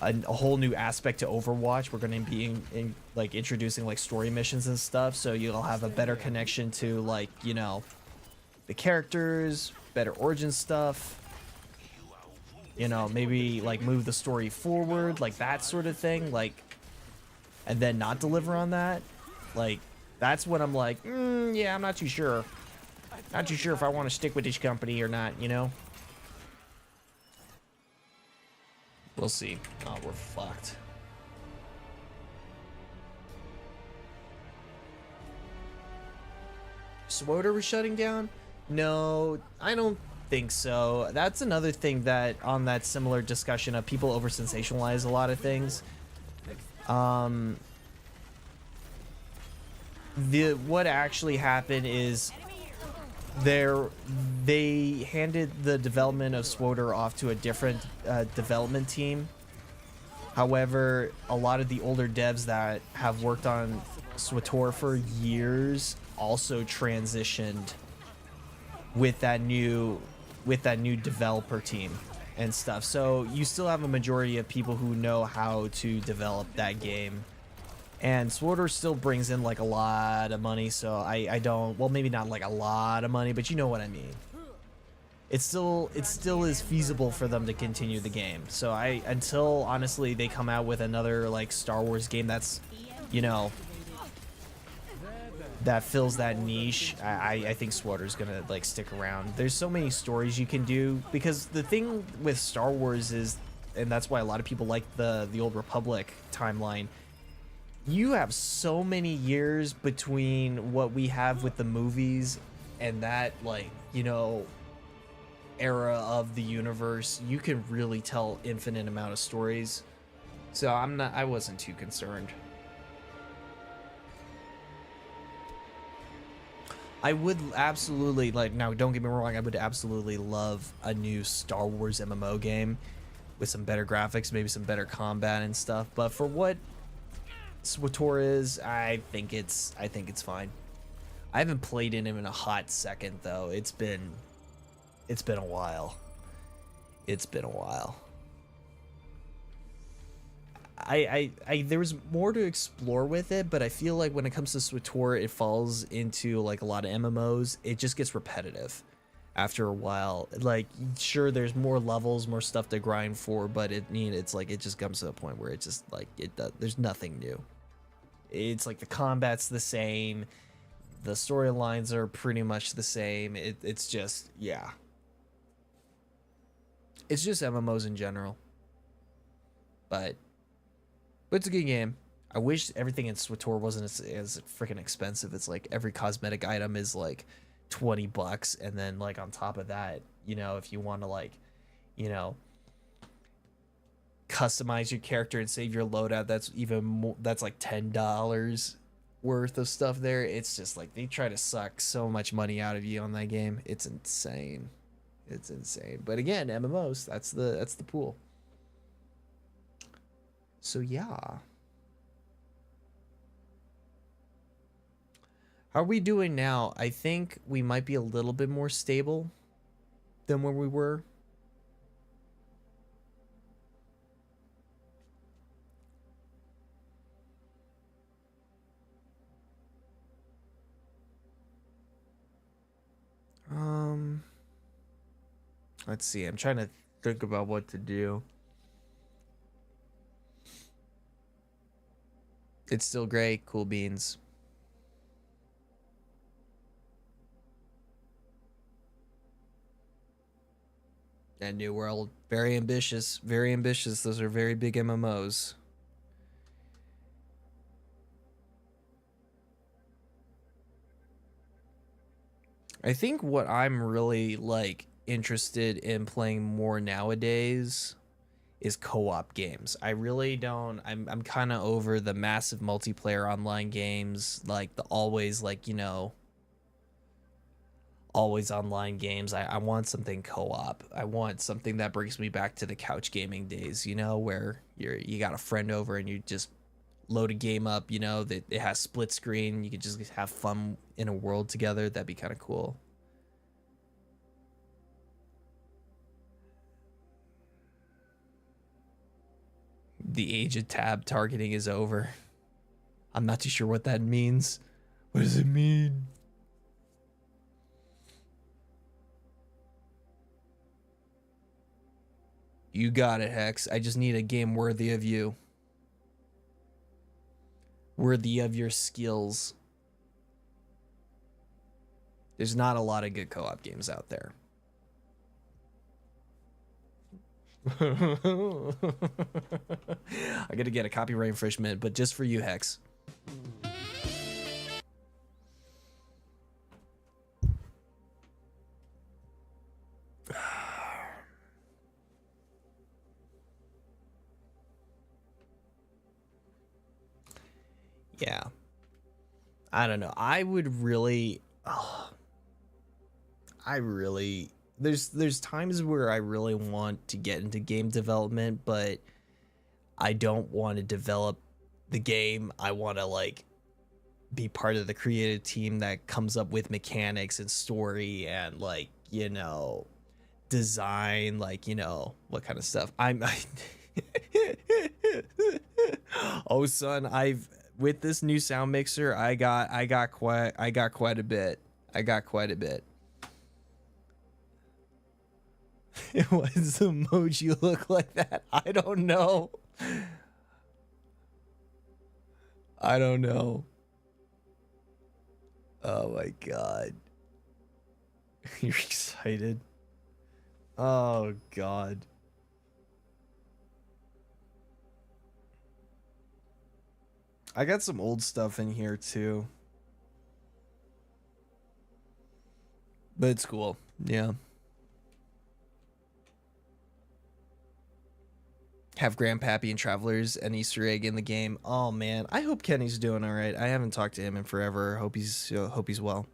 a whole new aspect to Overwatch. We're going to be like introducing like story missions and stuff, so you'll have a better connection to like, you know, the characters, better origin stuff, you know, maybe like move the story forward, like that sort of thing, like, and then not deliver on that. Like, that's when I'm like, yeah, I'm not too sure if I want to stick with this company or not, you know. We'll see. Oh, we're fucked. SWTOR was shutting down? No, I don't think so. That's another thing that, on that similar discussion of people over sensationalize a lot of things. What actually happened is they handed the development of SWTOR off to a different development team. However, a lot of the older devs that have worked on SWTOR for years also transitioned with that new developer team and stuff. So you still have a majority of people who know how to develop that game. And SWTOR still brings in like a lot of money, so I don't, well, maybe not like a lot of money, but you know what I mean. It still is feasible for them to continue the game. So until honestly they come out with another like Star Wars game that's, you know, that fills that niche, I think SWTOR's gonna like stick around. There's so many stories you can do, because the thing with Star Wars is, and that's why a lot of people like the Old Republic timeline, you have so many years between what we have with the movies and that, like, you know, era of the universe, you can really tell infinite amount of stories. So I wasn't too concerned. I would absolutely, like, now don't get me wrong, I would absolutely love a new Star Wars MMO game with some better graphics, maybe some better combat and stuff. But for what SWTOR is, I think it's fine. I haven't played in him in a hot second though. It's been a while. It's been a while. There was more to explore with it, but I feel like when it comes to SWTOR, it falls into like a lot of MMOs. It just gets repetitive after a while. Like, sure, there's more levels, more stuff to grind for, but it's like it just comes to a point where it just like there's nothing new. It's like the combat's the same, the storylines are pretty much the same. It's just, yeah. It's just MMOs in general. But it's a good game. I wish everything in SWTOR wasn't as freaking expensive. It's like every cosmetic item is like $20, and then like on top of that, you know, if you want to like, you know, customize your character and save your loadout, that's even more, that's like $10 worth of stuff there. It's just like they try to suck so much money out of you on that game. It's insane. It's insane. But again, MMOs, that's the pool. So yeah. How are we doing now? I think we might be a little bit more stable than where we were. Let's see. I'm trying to think about what to do. It's still great. Cool beans. And New World, very ambitious, very ambitious. Those are very big MMOs. I think what I'm really like interested in playing more nowadays is co-op games. I really don't, I'm kind of over the massive multiplayer online games, like the always, like, you know, always online games. I want something co-op. I want something that brings me back to the couch gaming days, you know, where you got a friend over and you just load a game up, you know, that it has split screen. You could just have fun in a world together. That'd be kind of cool. The age of tab targeting is over. I'm not too sure what that means. What does it mean? You got it, Hex. I just need a game worthy of you. Worthy of your skills. There's not a lot of good co-op games out there. I gotta get a copyright infringement, but just for you, Hex. Yeah. I don't know. I would really... There's times where I really want to get into game development, but I don't want to develop the game. I want to like be part of the creative team that comes up with mechanics and story and like, you know, design, like, you know, what kind of stuff. Oh son, with this new sound mixer, I got quite a bit. Why does the emoji look like that? I don't know. Oh my god. You're excited. Oh god. I got some old stuff in here too. But it's cool. Yeah. have Grandpappy and Travelers an Easter egg in the game. Oh man, I hope Kenny's doing all right. I haven't talked to him in forever. Hope he's well.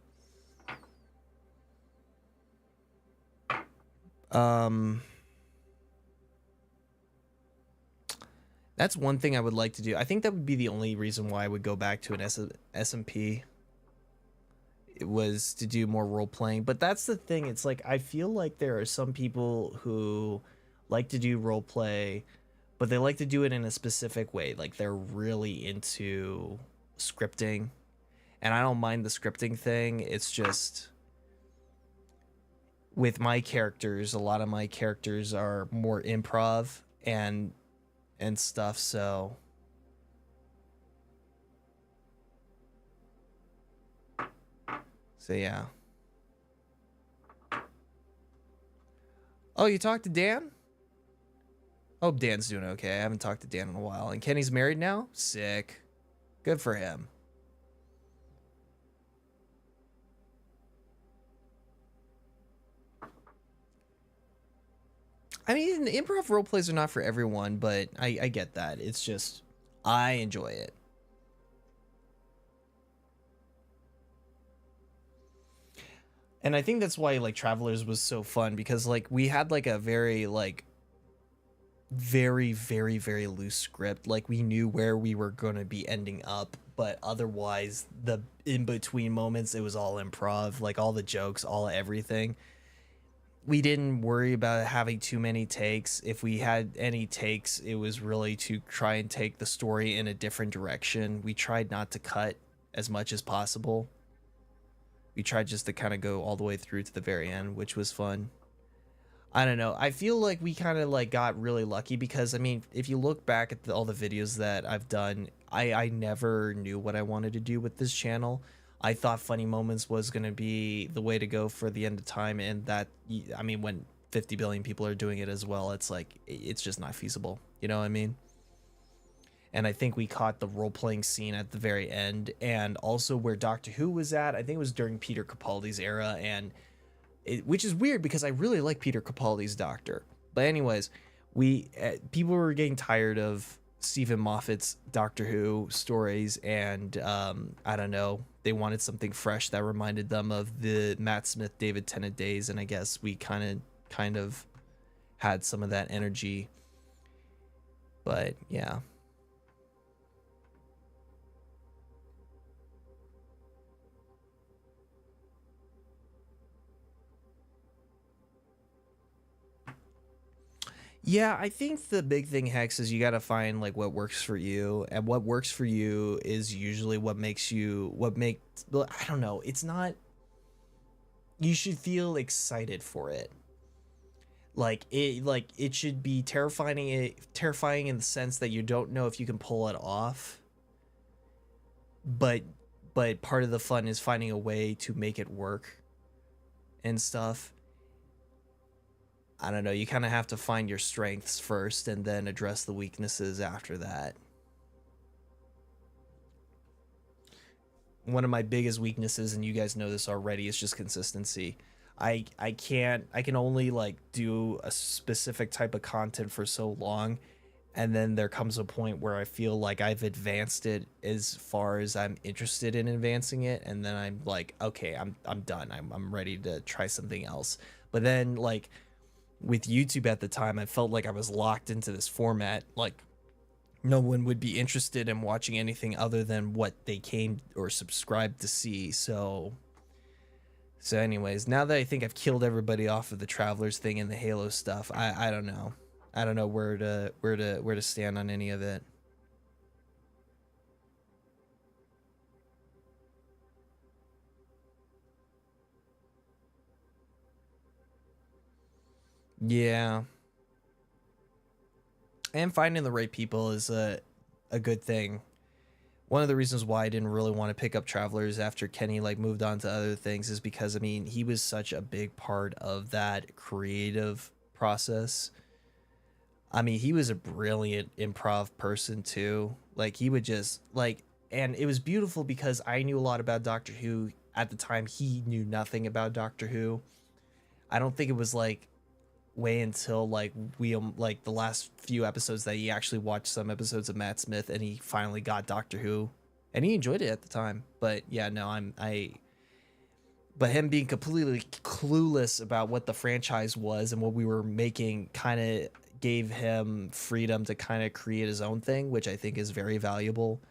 That's one thing I would like to do. I think that would be the only reason why I would go back to an SMP. It was to do more role playing, but that's the thing. It's like I feel like there are some people who like to do role play, but they like to do it in a specific way. Like they're really into scripting, and I don't mind the scripting thing. It's just with my characters, a lot of my characters are more improv and stuff, so yeah. Oh, you talked to Dan? Hope Dan's doing okay. I haven't talked to Dan in a while. And Kenny's married now? Sick. Good for him. I mean, improv role plays are not for everyone, but I get that. It's just, I enjoy it. And I think that's why like Travelers was so fun, because like we had like a very like very loose script. Like we knew where we were going to be ending up, but otherwise the in between moments it was all improv, like all the jokes, all everything. We didn't worry about having too many takes. If we had any takes, it was really to try and take the story in a different direction. We tried not to cut as much as possible. We tried just to kind of go all the way through to the very end, which was fun. I don't know. I feel like we kind of like got really lucky because, I mean, if you look back at all the videos that I've done, I never knew what I wanted to do with this channel. I thought Funny Moments was going to be the way to go for the end of time. And that, I mean, when 50 billion people are doing it as well, it's like, it's just not feasible. You know what I mean? And I think we caught the role-playing scene at the very end, and also where Doctor Who was at. I think it was during Peter Capaldi's era, and which is weird because I really like Peter Capaldi's Doctor. But anyways, people were getting tired of Stephen Moffat's Doctor Who stories, and I don't know, they wanted something fresh that reminded them of the Matt Smith, David Tennant days, and I guess we kind of had some of that energy. But yeah. Yeah, I think the big thing, Hex, is you got to find like what works for you, and what works for you is usually what makes, I don't know, it's not, you should feel excited for it. Like it should be terrifying in the sense that you don't know if you can pull it off. But part of the fun is finding a way to make it work and stuff. I don't know, you kind of have to find your strengths first and then address the weaknesses after that. One of my biggest weaknesses, and you guys know this already, is just consistency. I can only like do a specific type of content for so long, and then there comes a point where I feel like I've advanced it as far as I'm interested in advancing it, and then I'm like, okay, I'm done. I'm ready to try something else. But then like with YouTube at the time, I felt like I was locked into this format. Like no one would be interested in watching anything other than what they came or subscribed to see. So anyways, now that I think I've killed everybody off of the Travelers thing and the Halo stuff, I don't know. I don't know where to stand on any of it. Yeah. And finding the right people is a good thing. One of the reasons why I didn't really want to pick up Travelers after Kenny like moved on to other things is because, I mean, he was such a big part of that creative process. I mean, he was a brilliant improv person too. Like he would just like, and it was beautiful because I knew a lot about Doctor Who at the time. He knew nothing about Doctor Who. I don't think it was like wait until like like the last few episodes that he actually watched some episodes of Matt Smith, and he finally got Doctor Who, and he enjoyed it at the time. But yeah, no, but him being completely clueless about what the franchise was and what we were making kind of gave him freedom to kind of create his own thing, which I think is very valuable.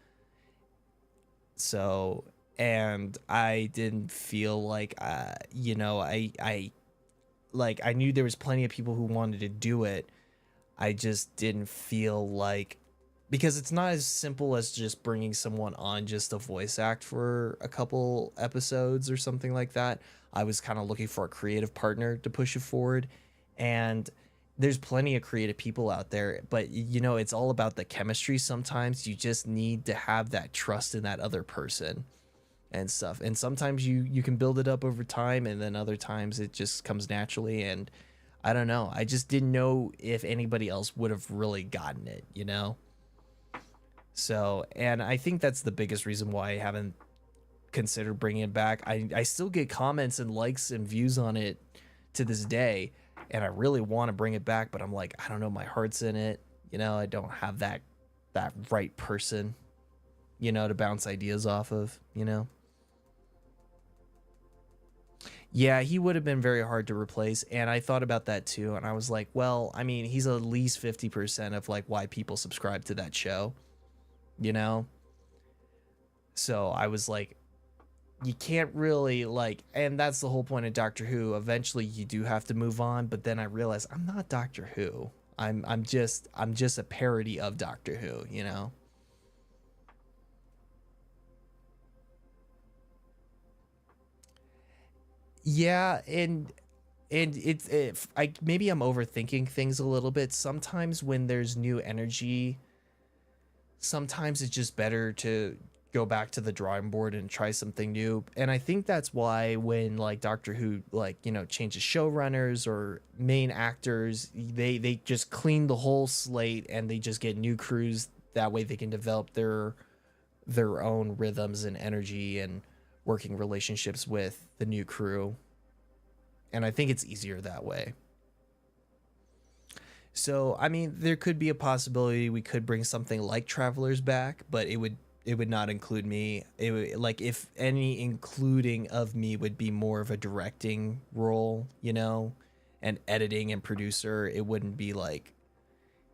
So, and I didn't feel like, you know, I knew there was plenty of people who wanted to do it. I just didn't feel like, because it's not as simple as just bringing someone on just to voice act for a couple episodes or something like that. I was kind of looking for a creative partner to push it forward, and there's plenty of creative people out there, but you know, it's all about the chemistry. Sometimes you just need to have that trust in that other person and stuff. And sometimes you can build it up over time, and then other times it just comes naturally. And I don't know. I just didn't know if anybody else would have really gotten it, you know? So, and I think that's the biggest reason why I haven't considered bringing it back. I still get comments and likes and views on it to this day, and I really want to bring it back, but I'm like, I don't know, my heart's in it. You know, I don't have that right person, you know, to bounce ideas off of, you know? Yeah, he would have been very hard to replace, and I thought about that too, and I was like, well, I mean, he's at least 50% of like why people subscribe to that show, you know? So I was like, you can't really like, and that's the whole point of Doctor Who. Eventually you do have to move on, but then I realized I'm not Doctor Who. I'm just a parody of Doctor Who, you know? Yeah, and maybe I'm overthinking things a little bit. Sometimes when there's new energy, sometimes it's just better to go back to the drawing board and try something new. And I think that's why when like Doctor Who, like, you know, changes showrunners or main actors, they just clean the whole slate and they just get new crews. That way they can develop their own rhythms and energy and working relationships with the new crew. And I think it's easier that way. So, I mean, there could be a possibility we could bring something like Travelers back, but it would not include me. It would, like, if any including of me would be more of a directing role, you know, and editing and producer. It wouldn't be like,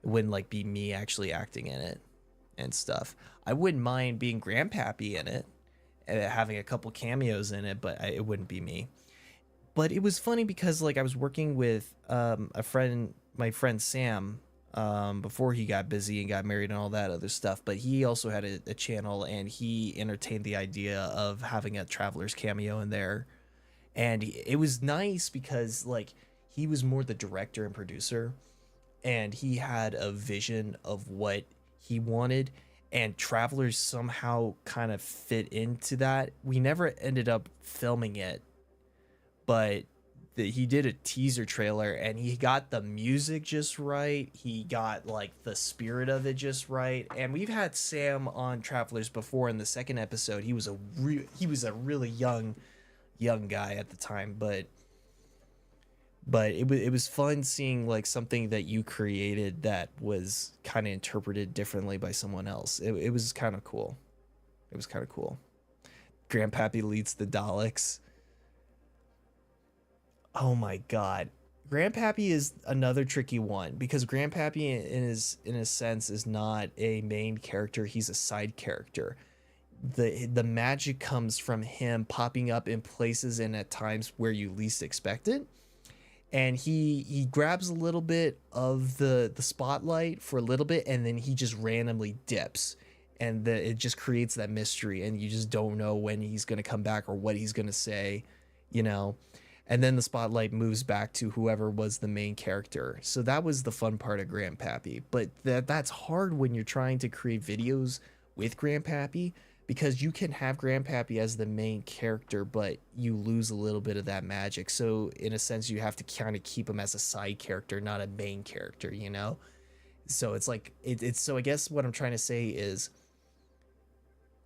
it wouldn't like be me actually acting in it and stuff. I wouldn't mind being Grandpappy in it, having a couple cameos in it, but it wouldn't be me. But it was funny because like I was working with my friend Sam, before he got busy and got married and all that other stuff, but he also had a channel, and he entertained the idea of having a Travelers cameo in there. And it was nice because like he was more the director and producer, and he had a vision of what he wanted, and Travelers somehow kind of fit into that. We never ended up filming it, but he did a teaser trailer, and he got the music just right. He got like the spirit of it just right. And we've had Sam on Travelers before. In the second episode, he was a really young guy at the time, but it was fun seeing like something that you created that was kind of interpreted differently by someone else. It was kind of cool. It was kind of cool. Grandpappy leads the Daleks. Oh my god. Grandpappy is another tricky one, because Grandpappy in a sense is not a main character, he's a side character. The magic comes from him popping up in places and at times where you least expect it. And he grabs a little bit of the spotlight for a little bit, and then he just randomly dips. And it just creates that mystery, and you just don't know when he's going to come back or what he's going to say, you know. And then the spotlight moves back to whoever was the main character. So that was the fun part of Grandpappy. But that's hard when you're trying to create videos with Grandpappy, because you can have Grandpappy as the main character, but you lose a little bit of that magic. So in a sense, you have to kind of keep him as a side character, not a main character, you know? So it's like, so I guess what I'm trying to say is,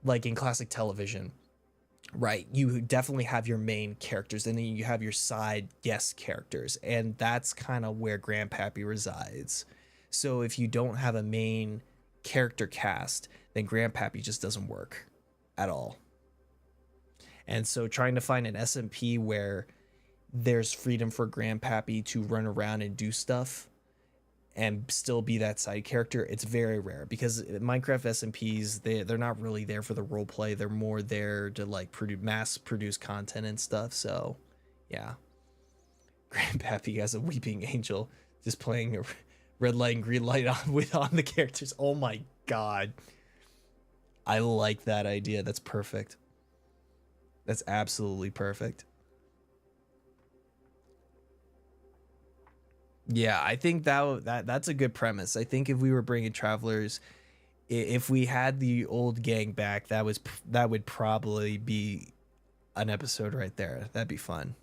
like in classic television, right? You definitely have your main characters, and then you have your side guest characters, and that's kind of where Grandpappy resides. So if you don't have a main character cast, then Grandpappy just doesn't work at all. And so trying to find an SMP where there's freedom for Grandpappy to run around and do stuff and still be that side character, it's very rare, because Minecraft SMPs, they're not really there for the role play. They're more there to like mass produce content and stuff. So yeah, Grandpappy as a weeping angel just playing a red light and green light on the characters. Oh my god, I like that idea. That's perfect. That's absolutely perfect. Yeah, I think that's a good premise. I think if we were bringing Travelers, if we had the old gang back, that would probably be an episode right there. That'd be fun.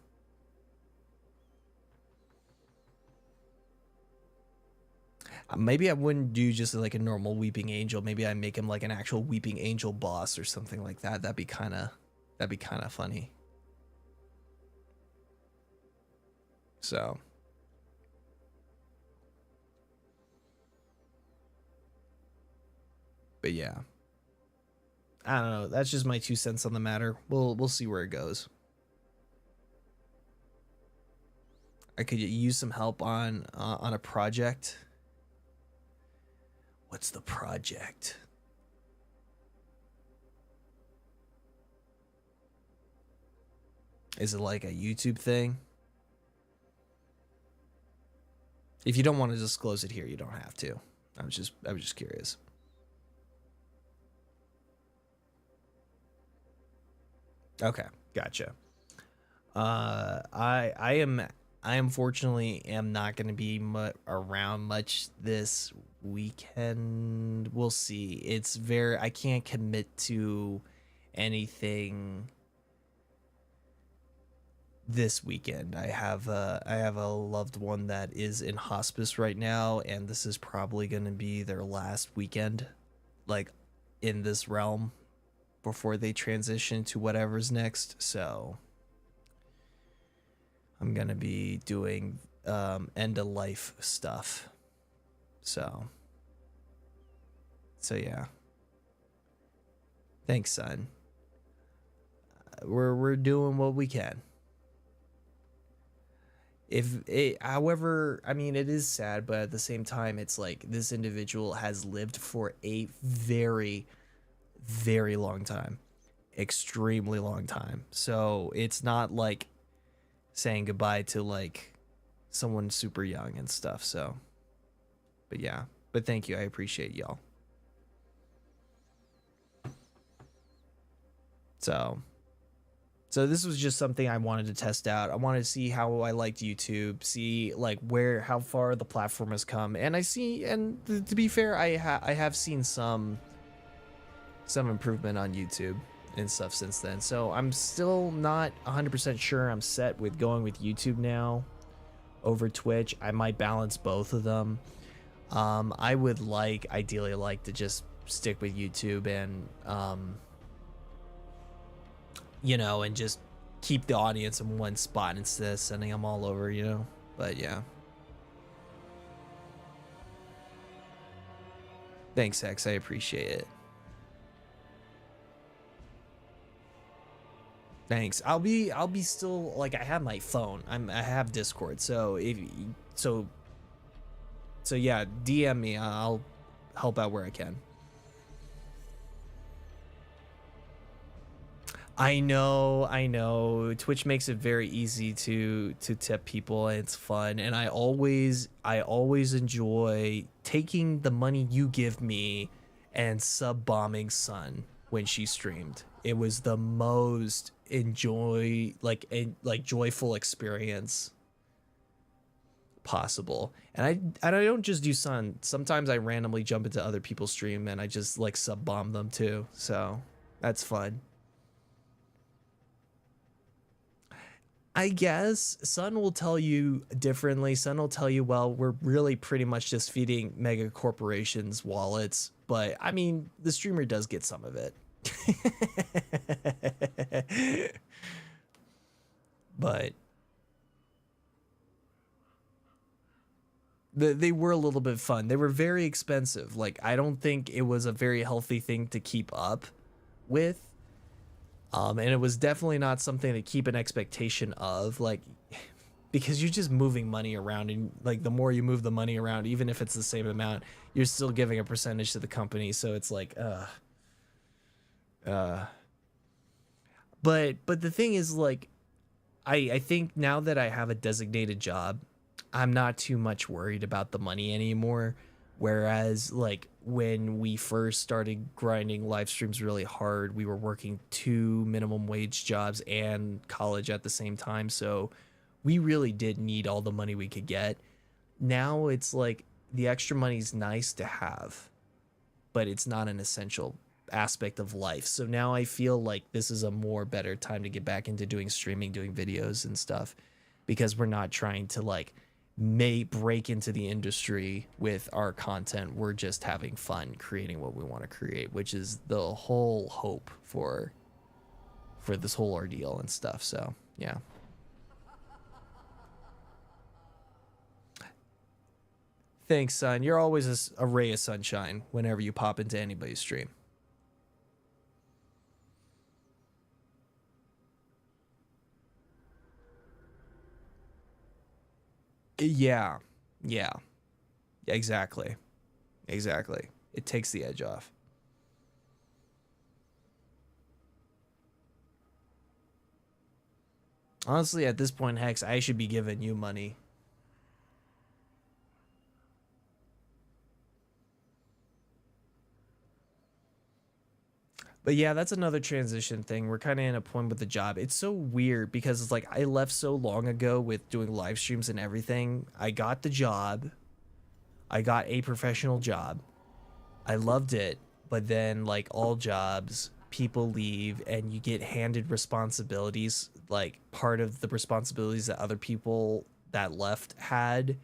Maybe I wouldn't do just like a normal weeping angel. Maybe I make him like an actual weeping angel boss or something like that. That'd be kind of funny. So but yeah, I don't know. That's just my 2 cents on the matter. We'll see where it goes. I could use some help on a project. What's the project? Is it like a YouTube thing? If you don't want to disclose it here, you don't have to. I was just curious. Okay, gotcha. I unfortunately am not going to be around much this weekend. We'll see. I can't commit to anything this weekend. I have a loved one that is in hospice right now, and this is probably going to be their last weekend, like, in this realm, before they transition to whatever's next. So I'm going to be doing end of life stuff. So yeah. Thanks, son. We're doing what we can. However, I mean, it is sad, but at the same time, it's like this individual has lived for a very, very long time, extremely long time. So it's not like saying goodbye to like someone super young and stuff. So, but yeah, but thank you. I appreciate y'all. So this was just something I wanted to test out. I wanted to see how I liked YouTube, see like how far the platform has come. And to be fair, I have seen some improvement on YouTube and stuff since then. So I'm still not 100% sure I'm set with going with YouTube now over Twitch. I might balance both of them. I would ideally like to just stick with YouTube and and just keep the audience in one spot instead of sending them all over, but yeah. Thanks, X. I appreciate it. Thanks. I'll be still, like, I have my phone. I have Discord. So yeah, DM me. I'll help out where I can. I know. Twitch makes it very easy to tip people, and it's fun. And I always enjoy taking the money you give me and sub bombing Sun when she streamed. It was the most joyful experience possible. And I don't just do Sun. Sometimes I randomly jump into other people's stream and I just like sub bomb them too. So that's fun. I guess Sun will tell you differently. Sun will tell you, well, we're really pretty much just feeding mega corporations wallets. But I mean, the streamer does get some of it. But they were a little bit fun. They were very expensive. Like, I don't think it was a very healthy thing to keep up with. And it was definitely not something to keep an expectation of, like, because you're just moving money around, and like the more you move the money around, even if it's the same amount, you're still giving a percentage to the company. So it's like, but the thing is, like, I think now that I have a designated job, I'm not too much worried about the money anymore. Whereas, like, when we first started grinding live streams really hard, we were working 2 minimum wage jobs and college at the same time. So we really did need all the money we could get. Now it's like the extra money's nice to have, but it's not an essential aspect of life. So now I feel like this is a more better time to get back into doing streaming, doing videos and stuff, because we're not trying to like break into the industry with our content. We're just having fun creating what we want to create, which is the whole hope for this whole ordeal and stuff. So yeah. Thanks, son. You're always a ray of sunshine whenever you pop into anybody's stream. Yeah. Yeah. Exactly. Exactly. It takes the edge off. Honestly, at this point, Hex, I should be giving you money. But yeah, that's another transition thing. We're kind of in a point with the job. It's so weird because it's like I left so long ago with doing live streams and everything. I got the job. I got a professional job. I loved it. But then, like all jobs, people leave and you get handed responsibilities, like part of the responsibilities that other people that left had.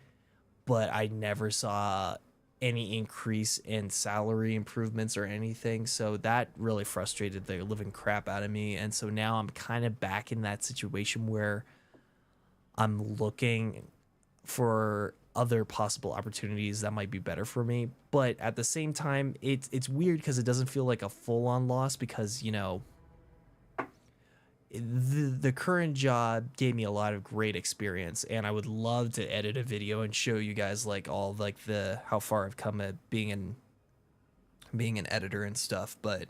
But I never saw any increase in salary improvements or anything, so that really frustrated the living crap out of me. And so now I'm kind of back in that situation where I'm looking for other possible opportunities that might be better for me, but at the same time it's weird because it doesn't feel like a full-on loss, because you know the current job gave me a lot of great experience, and I would love to edit a video and show you guys like all like how far I've come at being an editor and stuff, but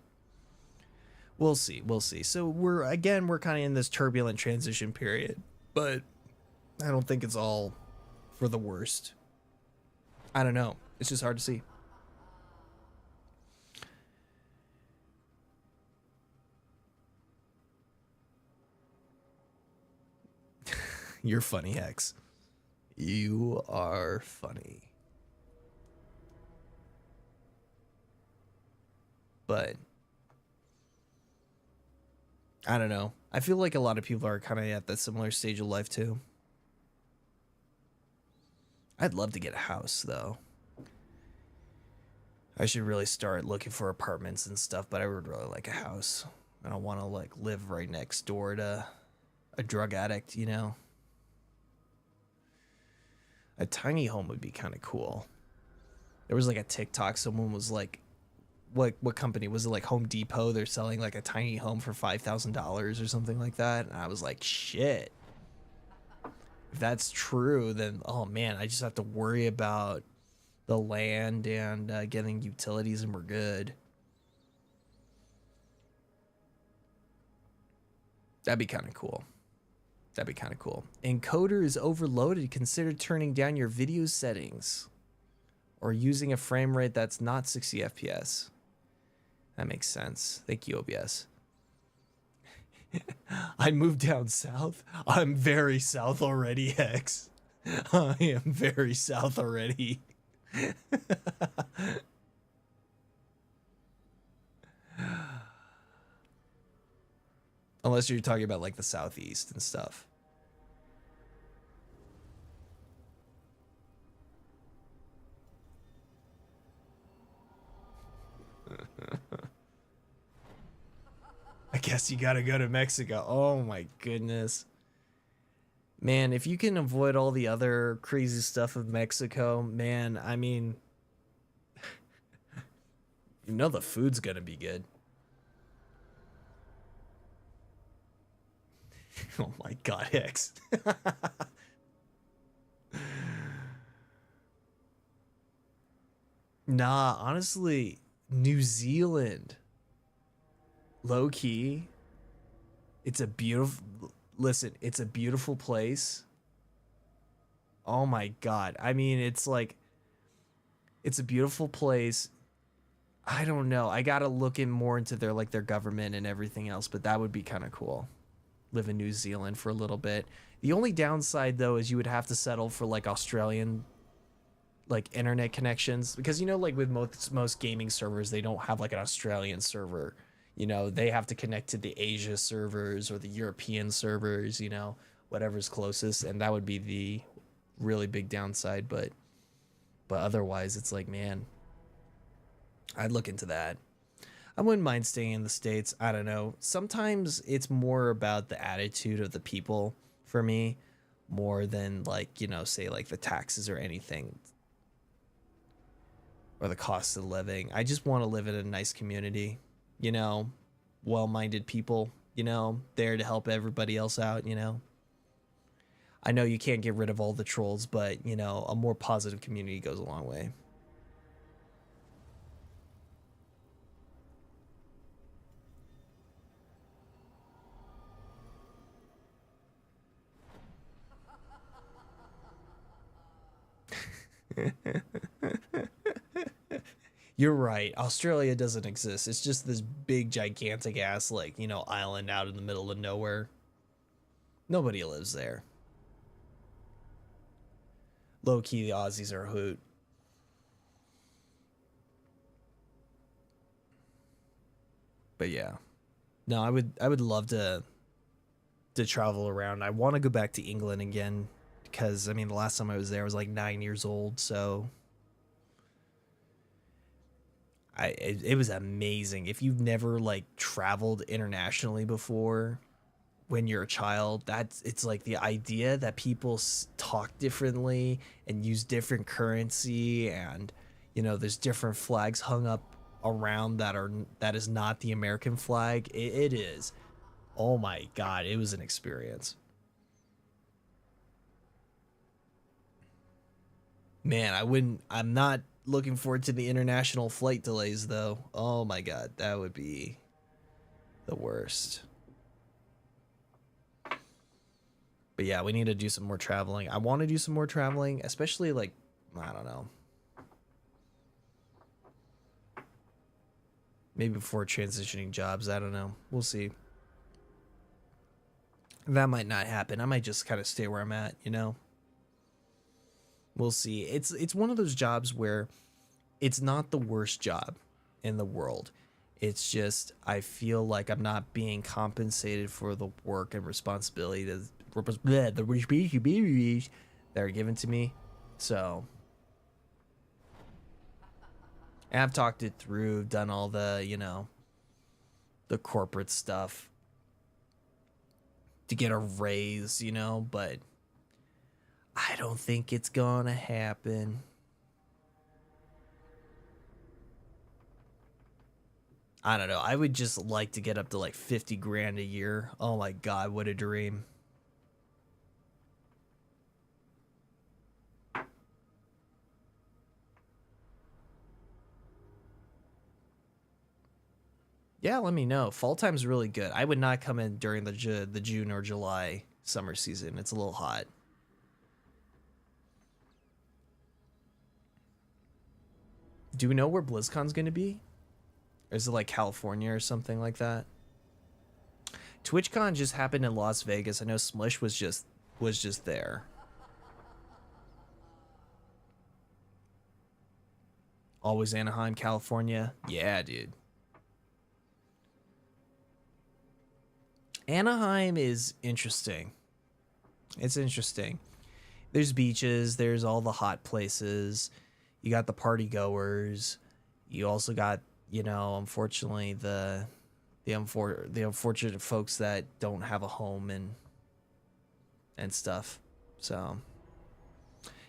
we'll see. So we're kind of in this turbulent transition period, but I don't think it's all for the worst. I don't know. It's just hard to see. You're funny, Hex. You are funny. But I don't know. I feel like a lot of people are kind of at that similar stage of life too. I'd love to get a house though. I should really start looking for apartments and stuff, but I would really like a house. I don't want to like live right next door to a drug addict, you know? A tiny home would be kind of cool. There was like a TikTok, someone was like, what company was it, like Home Depot? They're selling like a tiny home for $5,000 or something like that. And I was like, shit. If that's true, then oh man, I just have to worry about the land and getting utilities, and we're good. That'd be kind of cool. That'd be kind of cool. Encoder is overloaded. Consider turning down your video settings or using a frame rate that's not 60 FPS. That makes sense. Thank you, OBS. I moved down south. I'm very south already, Hex. I am very south already. Unless you're talking about like the southeast and stuff. Guess you gotta go to Mexico. Oh my goodness. Man, if you can avoid all the other crazy stuff of Mexico, man, I mean, you know the food's gonna be good. Oh my god, Hex. Nah, honestly, New Zealand. Low key. It's a beautiful, listen, it's a beautiful place. Oh my god. I mean, it's like, it's a beautiful place. I don't know. I gotta look in more into their like their government and everything else, but that would be kind of cool. Live in New Zealand for a little bit. The only downside though is you would have to settle for like Australian like internet connections, because you know like with most gaming servers they don't have like an Australian server. You know, they have to connect to the Asia servers or the European servers, you know, whatever's closest, and that would be the really big downside, but otherwise it's like, man, I'd look into that. I wouldn't mind staying in the States. I don't know. Sometimes it's more about the attitude of the people for me, more than like, you know, say like the taxes or anything, or the cost of living. I just want to live in a nice community, you know, well-minded people, you know, there to help everybody else out, you know. I know you can't get rid of all the trolls, but, you know, a more positive community goes a long way. You're right. Australia doesn't exist. It's just this big, gigantic ass, like, you know, island out in the middle of nowhere. Nobody lives there. Low key, the Aussies are a hoot. But yeah, no, I would love to travel around. I want to go back to England again, because I mean the last time I was there I was like 9 years old, so it was amazing. If you've never like traveled internationally before when you're a child, it's like the idea that people talk differently and use different currency, and you know there's different flags hung up around that is not the American flag. It is, oh my god, it was an experience. Man, I'm not looking forward to the international flight delays though. Oh my god, that would be the worst. But yeah, we need to do some more traveling. I want to do some more traveling, especially like, I don't know, maybe before transitioning jobs. I don't know. We'll see. That might not happen. I might just kind of stay where I'm at, you know? We'll see. It's one of those jobs where it's not the worst job in the world. It's just I feel like I'm not being compensated for the work and responsibility that are given to me. So, and I've talked it through, done all the, you know, the corporate stuff to get a raise, you know, but I don't think it's gonna happen. I don't know. I would just like to get up to like 50 grand a year. Oh my god, what a dream. Yeah, let me know. Fall time's really good. I would not come in during the June or July summer season. It's a little hot. Do we know where BlizzCon's going to be? Or is it like California or something like that? TwitchCon just happened in Las Vegas. I know Smush was just there. Always Anaheim, California. Yeah, dude. Anaheim is interesting. It's interesting. There's beaches, there's all the hot places. You got the party goers. You also got, you know, unfortunately the the unfortunate folks that don't have a home and stuff. So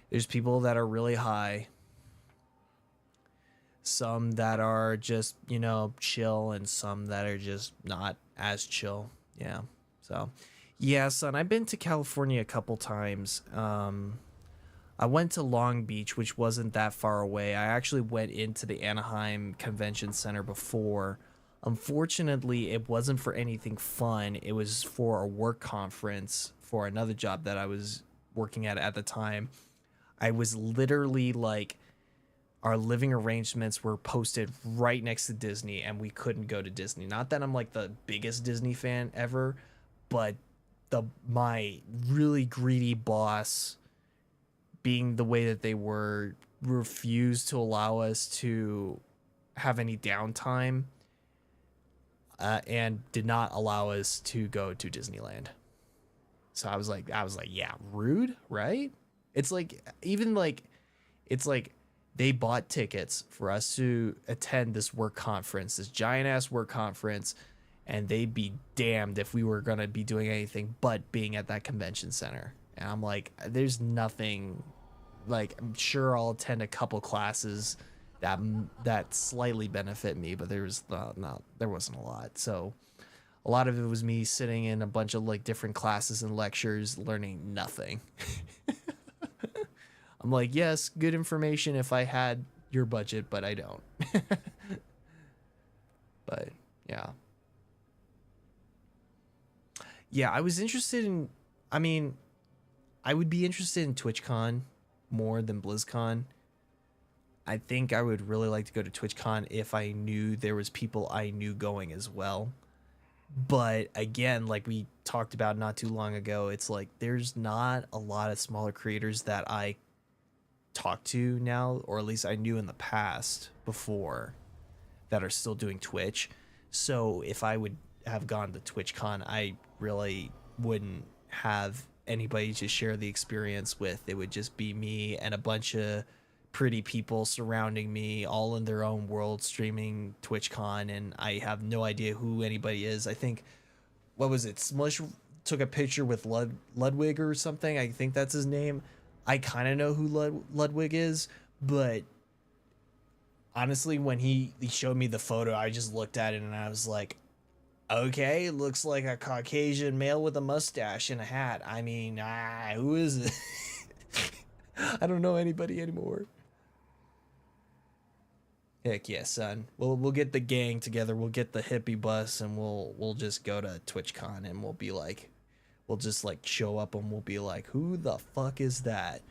there's people that are really high, some that are just, you know, chill, and some that are just not as chill. Yeah. So yeah, son, I've been to California a couple times. I went to Long Beach, which wasn't that far away. I actually went into the Anaheim Convention Center before. Unfortunately, it wasn't for anything fun. It was for a work conference for another job that I was working at the time. I was literally like, our living arrangements were posted right next to Disney, and we couldn't go to Disney. Not that I'm like the biggest Disney fan ever, but my really greedy boss, being the way that they were, refused to allow us to have any downtime, and did not allow us to go to Disneyland. So I was like, yeah, rude, right? It's like, even like, it's like they bought tickets for us to attend this work conference, this giant ass work conference, and they'd be damned if we were going to be doing anything but being at that convention center. And I'm like, there's nothing, like, I'm sure I'll attend a couple classes that slightly benefit me, but there wasn't a lot. So a lot of it was me sitting in a bunch of like different classes and lectures, learning nothing. I'm like, yes, good information if I had your budget, but I don't. But yeah. Yeah, I was interested in, I mean, I would be interested in TwitchCon more than BlizzCon. I think I would really like to go to TwitchCon if I knew there was people I knew going as well. But again, like we talked about not too long ago, it's like there's not a lot of smaller creators that I talk to now, or at least I knew in the past before, that are still doing Twitch. So if I would have gone to TwitchCon, I really wouldn't have anybody to share the experience with. It would just be me and a bunch of pretty people surrounding me, all in their own world, streaming TwitchCon, and I have no idea who anybody is. I think, what was it, Smush took a picture with Ludwig or something, I think that's his name. I kind of know who Ludwig is, but honestly, when he showed me the photo, I just looked at it and I was like, okay, looks like a Caucasian male with a mustache and a hat. I mean, who is it? I don't know anybody anymore. Heck yeah, son. We'll get the gang together. We'll get the hippie bus, and we'll just go to TwitchCon, and we'll be like, we'll just like show up, and we'll be like, who the fuck is that?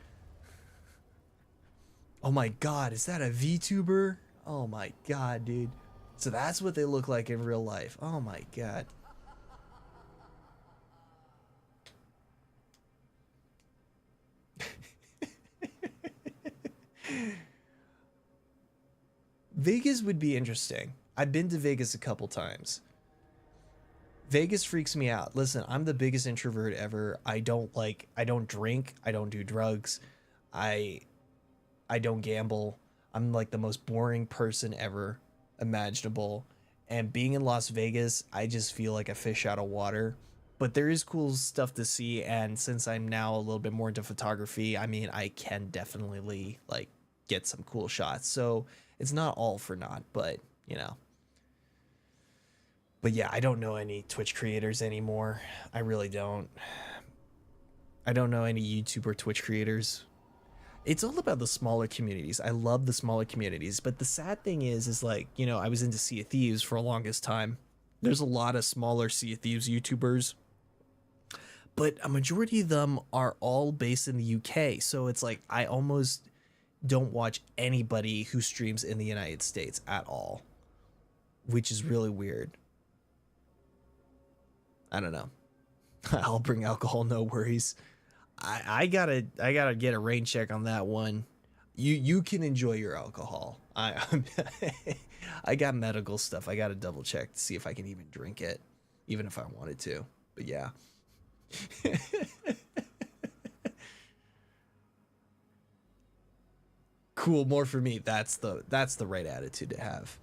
Oh my god, is that a VTuber? Oh my god, dude. So that's what they look like in real life. Oh my god. Vegas would be interesting. I've been to Vegas a couple times. Vegas freaks me out. Listen, I'm the biggest introvert ever. I don't drink, I don't do drugs. I don't gamble. I'm like the most boring person ever imaginable. And being in Las Vegas, I just feel like a fish out of water. But there is cool stuff to see, and since I'm now a little bit more into photography, I mean, I can definitely like get some cool shots. So it's not all for naught, but you know. But yeah, I don't know any Twitch creators anymore. I really don't. I don't know any YouTube or Twitch creators. It's all about the smaller communities. I love the smaller communities, but the sad thing is like, you know, I was into Sea of Thieves for the longest time. There's a lot of smaller Sea of Thieves YouTubers, but a majority of them are all based in the UK. So it's like, I almost don't watch anybody who streams in the United States at all, which is really weird. I don't know. I'll bring alcohol, no worries. I gotta get a rain check on that one. You can enjoy your alcohol. I got medical stuff. I gotta double check to see if I can even drink it, even if I wanted to. But yeah. Cool, more for me. That's the right attitude to have.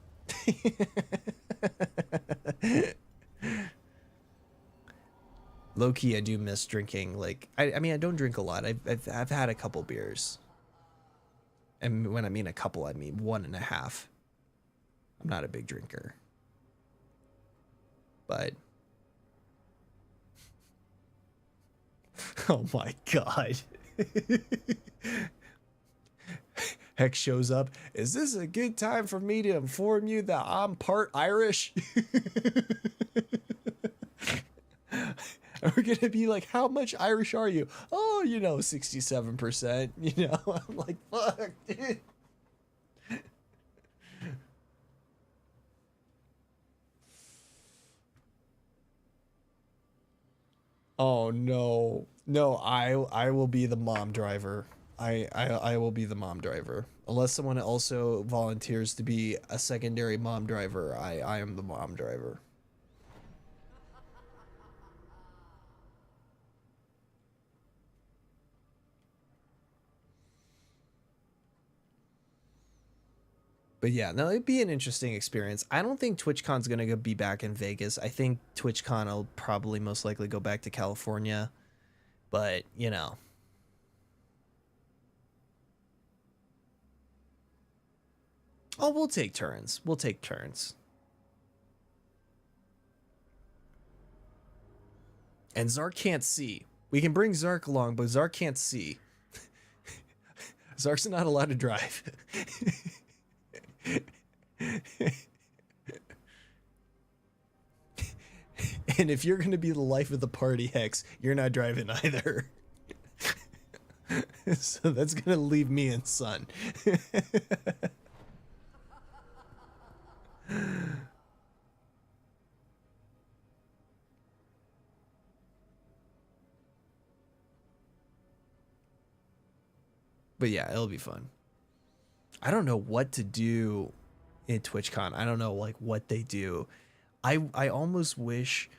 Low key, I do miss drinking. Like, I mean, I don't drink a lot. I've had a couple beers. And when I mean a couple, I mean 1.5. I'm not a big drinker. But oh my god. Hex shows up. Is this a good time for me to inform you that I'm part Irish? We're gonna be like, how much Irish are you? Oh, 67%. I'm like, fuck, dude. Oh no. No, I will be the mom driver. I will be the mom driver. Unless someone also volunteers to be a secondary mom driver, I am the mom driver. But yeah, no, it'd be an interesting experience. I don't think TwitchCon's gonna be back in Vegas. I think TwitchCon will probably most likely go back to California. But, oh, we'll take turns. We'll take turns. And Zark can't see. We can bring Zark along, but Zark can't see. Zark's not allowed to drive. And if you're going to be the life of the party, Hex, you're not driving either. So that's going to leave me and Sun. But yeah, it'll be fun. I don't know what to do in TwitchCon. I don't know like what they do. I almost wish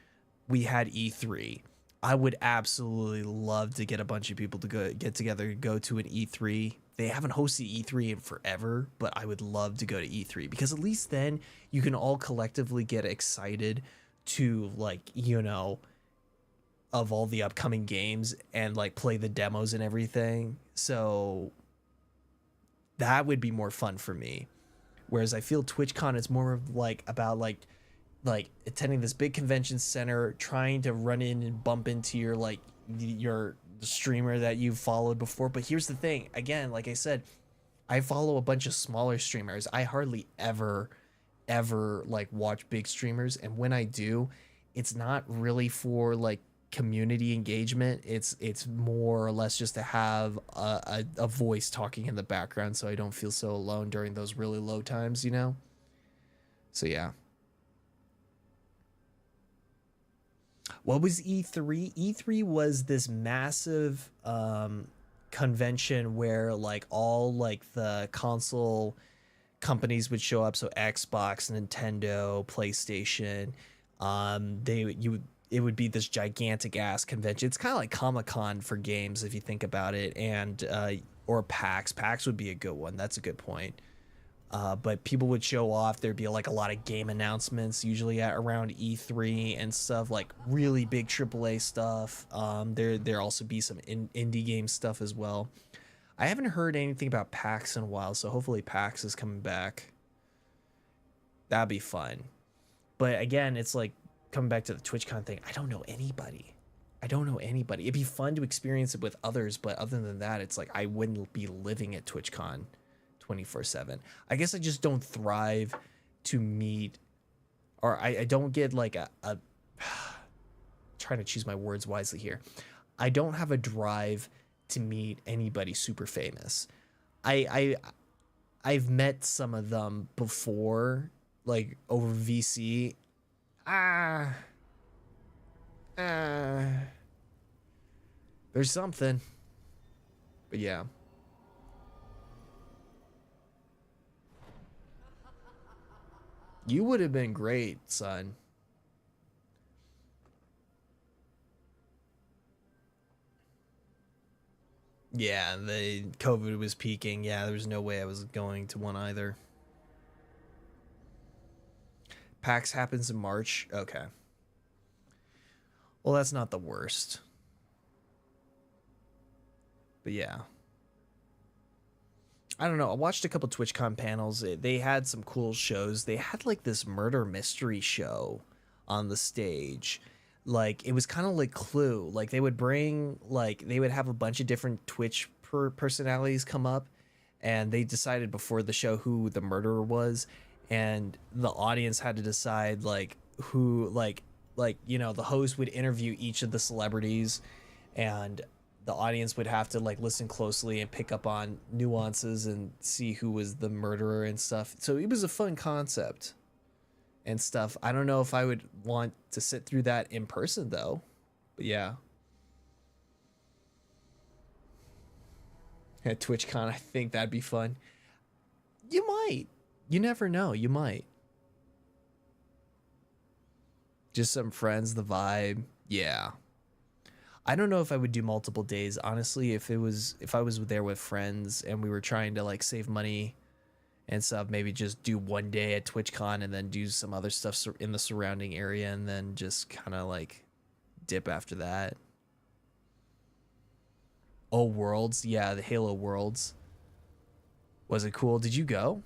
we had E3. I would absolutely love to get a bunch of people to get together, go to an E3. They haven't hosted E3 in forever, but I would love to go to E3 because at least then you can all collectively get excited to like, of all the upcoming games and like play the demos and everything. So that would be more fun for me. Whereas I feel TwitchCon is more of like about like attending this big convention center, trying to run in and bump into your streamer that you've followed before. But here's the thing, again, like I said, I follow a bunch of smaller streamers. I hardly ever like watch big streamers, and when I do, it's not really for like community engagement. It's more or less just to have a voice talking in the background so I don't feel so alone during those really low times, So yeah. What was E3? E3 was this massive convention where like all like the console companies would show up. So Xbox, Nintendo, PlayStation. It would be this gigantic ass convention. It's kind of like Comic-Con for games if you think about it, and or PAX. PAX would be a good one. That's a good point. But people would show off. There'd be like a lot of game announcements, usually at around E3 and stuff, like really big AAA stuff. There also be some indie game stuff as well. I haven't heard anything about PAX in a while, so hopefully PAX is coming back. That'd be fun. But again, it's like coming back to the TwitchCon thing. I don't know anybody. It'd be fun to experience it with others, but other than that, it's like I wouldn't be living at TwitchCon 24/7. I guess I just don't thrive to meet, or I don't get like a trying to choose my words wisely here. I don't have a drive to meet anybody super famous. I've met some of them before, like over VC. There's something, but yeah. You would have been great, son. Yeah, the COVID was peaking. Yeah, there was no way I was going to one either. PAX happens in March. Okay. Well, that's not the worst. But yeah. I don't know. I watched a couple TwitchCon panels. They had some cool shows. They had like this murder mystery show on the stage. Like it was kind of like Clue. Like they would have a bunch of different Twitch personalities come up, and they decided before the show who the murderer was, and the audience had to decide like who the host would interview each of the celebrities, and the audience would have to like listen closely and pick up on nuances and see who was the murderer and stuff. So it was a fun concept and stuff. I don't know if I would want to sit through that in person though, but yeah. At TwitchCon, I think that'd be fun. You might. You never know. You might. Just some friends, the vibe. Yeah. I don't know if I would do multiple days. Honestly, if I was there with friends and we were trying to like save money and stuff, maybe just do one day at TwitchCon and then do some other stuff in the surrounding area and then just kind of like dip after that. Oh, Worlds. Yeah, the Halo Worlds. Was it cool? Did you go?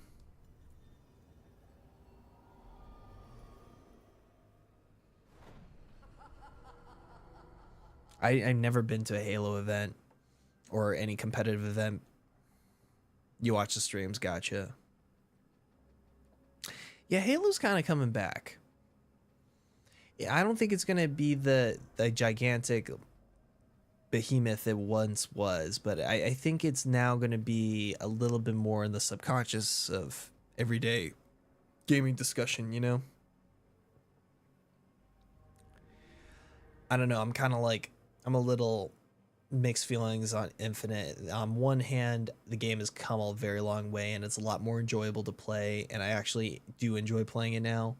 I've never been to a Halo event or any competitive event. You watch the streams, gotcha. Yeah, Halo's kind of coming back. Yeah, I don't think it's gonna be the gigantic behemoth it once was, but I think it's now gonna be a little bit more in the subconscious of everyday gaming discussion, you know? I don't know, I'm a little mixed feelings on Infinite. On one hand, the game has come a very long way and it's a lot more enjoyable to play, and I actually do enjoy playing it now,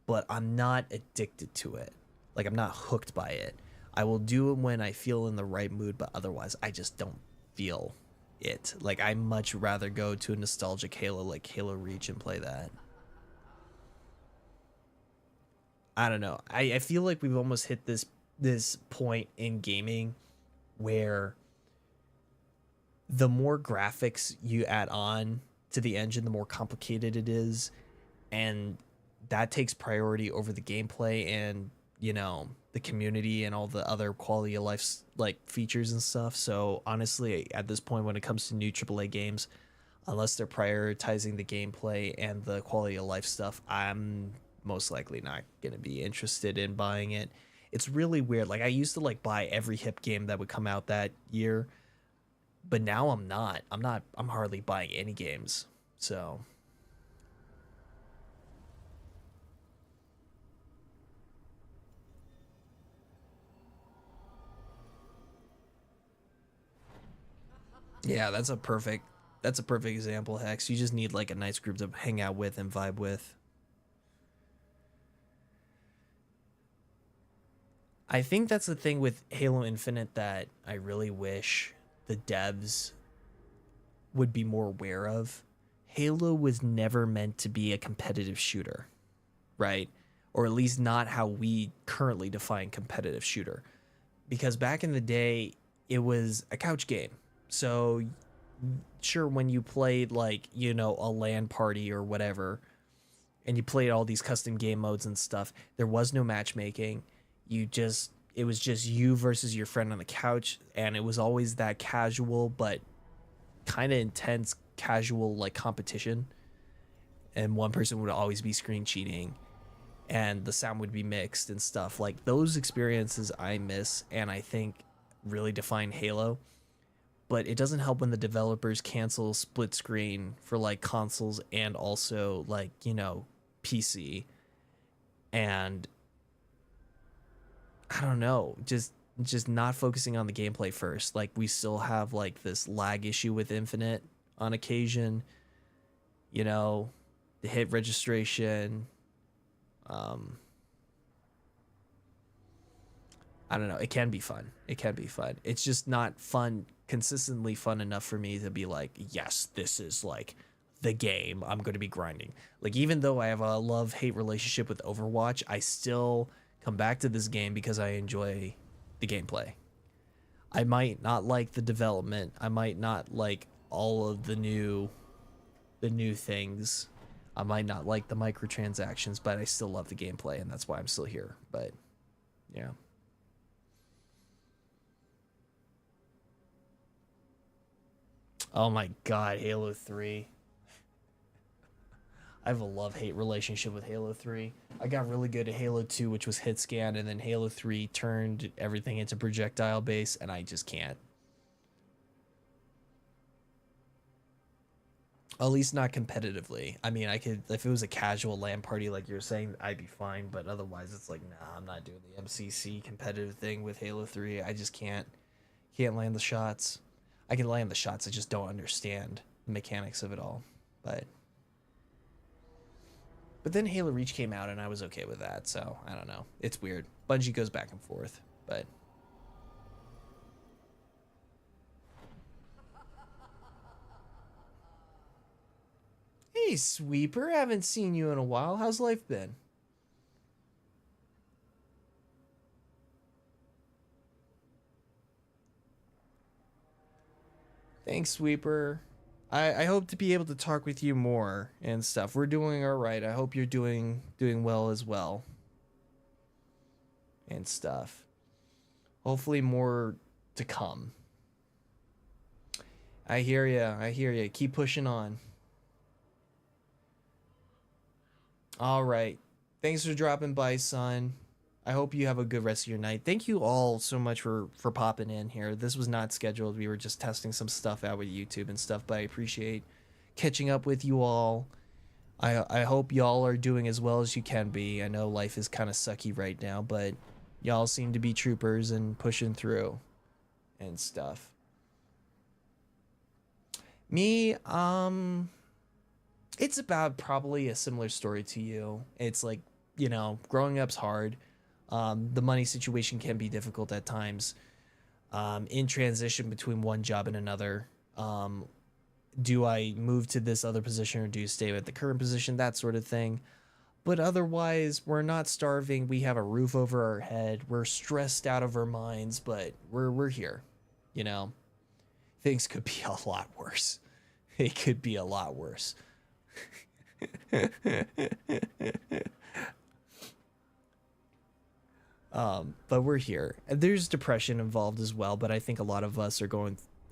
but I'm not addicted to it. Like, I'm not hooked by it. I will do it when I feel in the right mood, but otherwise I just don't feel it. Like, I much rather go to a nostalgic Halo like Halo Reach and play that. I don't know. I feel like we've almost hit this point in gaming where the more graphics you add on to the engine, the more complicated it is, and that takes priority over the gameplay and, you know, the community and all the other quality of life like features and stuff. So honestly, at this point, when it comes to new AAA games, unless they're prioritizing the gameplay and the quality of life stuff, I'm most likely not going to be interested in buying it. It's really weird. Like, I used to like buy every hip game that would come out that year, but now I'm not. I'm hardly buying any games. So yeah, that's a perfect example, Hex. You just need like a nice group to hang out with and vibe with. I think that's the thing with Halo Infinite that I really wish the devs would be more aware of. Halo was never meant to be a competitive shooter, right? Or at least not how we currently define competitive shooter. Because back in the day, it was a couch game. So sure, when you played like, you know, a LAN party or whatever, and you played all these custom game modes and stuff, there was no matchmaking. It was just you versus your friend on the couch, and it was always that casual but kind of intense casual like competition, and one person would always be screen cheating and the sound would be mixed and stuff. Like, those experiences I miss and I think really define Halo. But it doesn't help when the developers cancel split screen for like consoles and also like, you know, PC. And I don't know, just not focusing on the gameplay first. Like, we still have like this lag issue with Infinite on occasion, you know, the hit registration. I don't know. It can be fun. It's just not consistently fun enough for me to be like, yes, this is like the game, I'm going to be grinding. Like, even though I have a love-hate relationship with Overwatch, I still come back to this game because I enjoy the gameplay. I might not like the development. I might not like all of the new things. I might not like the microtransactions, but I still love the gameplay, and that's why I'm still here. But yeah. Oh my god, Halo 3. I have a love-hate relationship with Halo 3. I got really good at Halo 2, which was hit scan, and then Halo 3 turned everything into projectile base, and I just can't. At least not competitively. I mean, I could, if it was a casual LAN party like you're saying, I'd be fine, but otherwise it's like, nah, I'm not doing the MCC competitive thing with Halo 3. I just can't land the shots. I can land the shots, I just don't understand the mechanics of it all. But then Halo Reach came out and I was okay with that, so I don't know. It's weird. Bungie goes back and forth, but hey, Sweeper, haven't seen you in a while. How's life been? Thanks, Sweeper. I hope to be able to talk with you more and stuff. We're doing all right. I hope you're doing well as well. And stuff. Hopefully more to come. I hear ya. I hear ya. Keep pushing on. All right. Thanks for dropping by, son. I hope you have a good rest of your night. Thank you all so much for popping in here. This was not scheduled. We were just testing some stuff out with YouTube and stuff, but I appreciate catching up with you all. I hope y'all are doing as well as you can be. I know life is kind of sucky right now, but y'all seem to be troopers and pushing through and stuff. Me, it's about probably a similar story to you. It's like, you know, growing up's hard. The money situation can be difficult at times. In transition between one job and another, do I move to this other position or do you stay at the current position? That sort of thing. But otherwise, we're not starving. We have a roof over our head. We're stressed out of our minds, but we're here. You know, things could be a lot worse. It could be a lot worse. But we're here. There's depression involved as well, but I think a lot of us are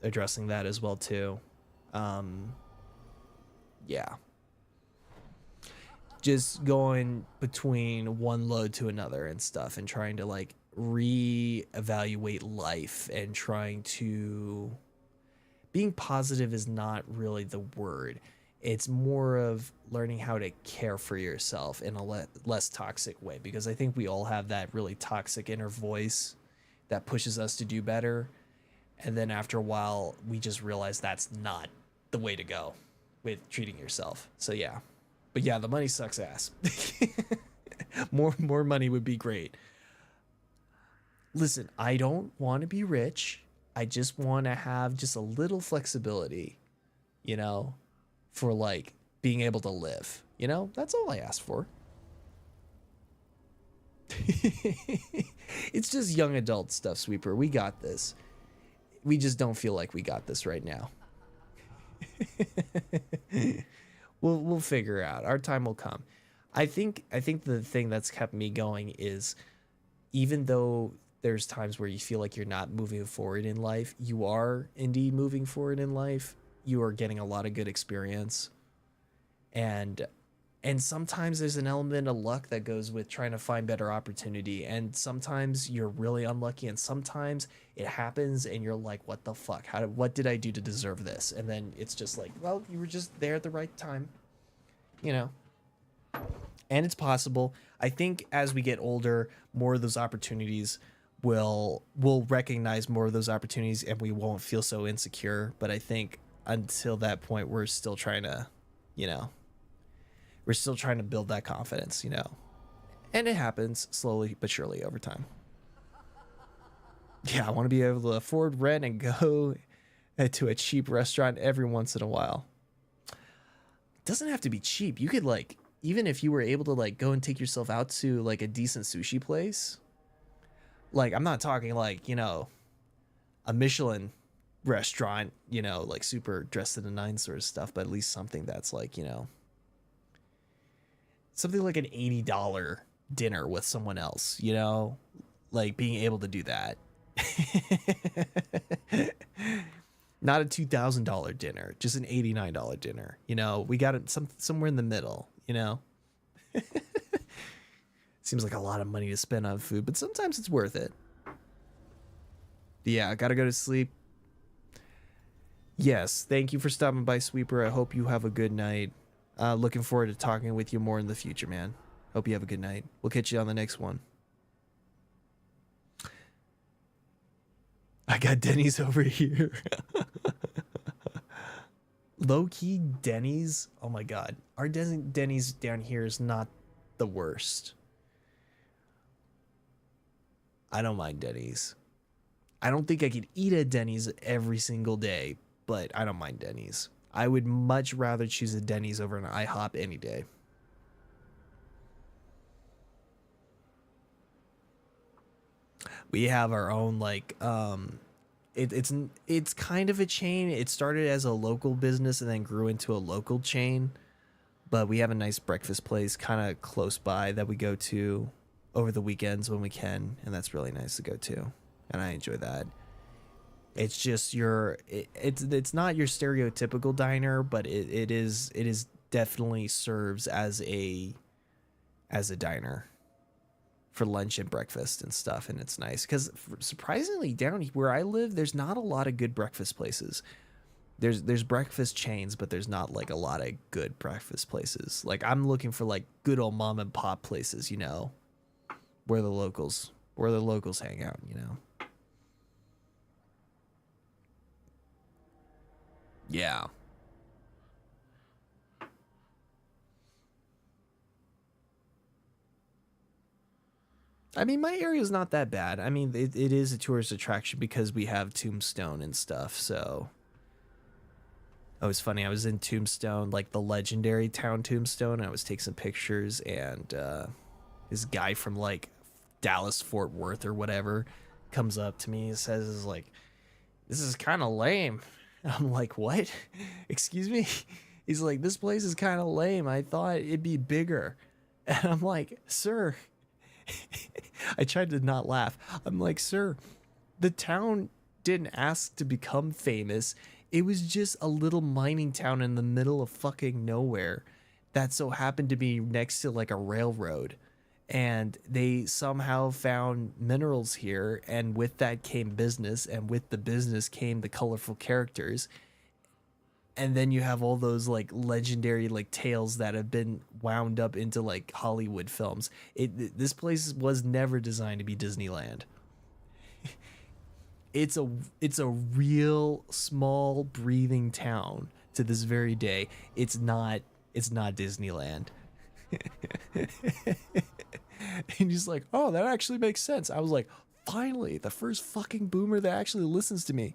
addressing that as well too. Yeah. Just going between one load to another and stuff and trying to like reevaluate life and trying to being positive is not really the word. It's more of learning how to care for yourself in a less toxic way, because I think we all have that really toxic inner voice that pushes us to do better. And then after a while, we just realize that's not the way to go with treating yourself. So yeah, but yeah, the money sucks ass. More money would be great. Listen, I don't want to be rich. I just want to have just a little flexibility, you know, for like being able to live, you know, that's all I ask for. It's just young adult stuff, Sweeper. We got this. We just don't feel like we got this right now. We'll figure it out. Our time will come. I think the thing that's kept me going is, even though there's times where you feel like you're not moving forward in life, you are indeed moving forward in life. You are getting a lot of good experience, and sometimes there's an element of luck that goes with trying to find better opportunity, and sometimes you're really unlucky, and sometimes it happens and you're like, what the fuck, what did I do to deserve this? And then it's just like, well, you were just there at the right time, you know. And it's possible. I think as we get older, more of those opportunities we'll recognize more of those opportunities and we won't feel so insecure. But I think until that point, we're still trying to, you know, build that confidence, you know, and it happens slowly but surely over time. Yeah, I want to be able to afford rent and go to a cheap restaurant every once in a while. doesn't have to be cheap. You could like, even if you were able to like go and take yourself out to like a decent sushi place, like I'm not talking like, you know, a Michelin restaurant, you know, like super dressed to the nines sort of stuff, but at least something that's like, you know, something like an $80 dinner with someone else, you know, like being able to do that. Not a $2,000 dinner, just an $89 dinner. You know, we got it somewhere in the middle, you know. Seems like a lot of money to spend on food, but sometimes it's worth it. Yeah, I gotta go to sleep. Yes, thank you for stopping by, Sweeper. I hope you have a good night. Looking forward to talking with you more in the future, man. Hope you have a good night. We'll catch you on the next one. I got Denny's over here. Low-key Denny's? Oh my god. Our Denny's down here is not the worst. I don't mind Denny's. I don't think I could eat at Denny's every single day, but I don't mind Denny's. I would much rather choose a Denny's over an IHOP any day. We have our own like it's kind of a chain. It started as a local business and then grew into a local chain. But we have a nice breakfast place kind of close by that we go to over the weekends when we can, and that's really nice to go to. And I enjoy that. It's just it's not your stereotypical diner, but it is definitely serves as a diner for lunch and breakfast and stuff, and it's nice because surprisingly down where I live, there's not a lot of good breakfast places. There's breakfast chains, but there's not like a lot of good breakfast places. Like I'm looking for like good old mom and pop places, you know, where the locals hang out, you know. Yeah. I mean, my area is not that bad. I mean, it is a tourist attraction because we have Tombstone and stuff, so. It was funny. I was in Tombstone, like the legendary town Tombstone. I was taking some pictures, and this guy from like Dallas, Fort Worth or whatever comes up to me and says, like, this is kind of lame. I'm like, what? Excuse me? He's like, this place is kind of lame. I thought it'd be bigger. And I'm like, sir. I tried to not laugh. I'm like, sir, the town didn't ask to become famous. It was just a little mining town in the middle of fucking nowhere that so happened to be next to like a railroad. And they somehow found minerals here, and with that came business, and with the business came the colorful characters. And then you have all those like legendary like tales that have been wound up into like Hollywood films. This place was never designed to be Disneyland. It's a real small breathing town to this very day. It's not Disneyland. And he's like, oh, that actually makes sense. I was like, finally, the first fucking boomer that actually listens to me.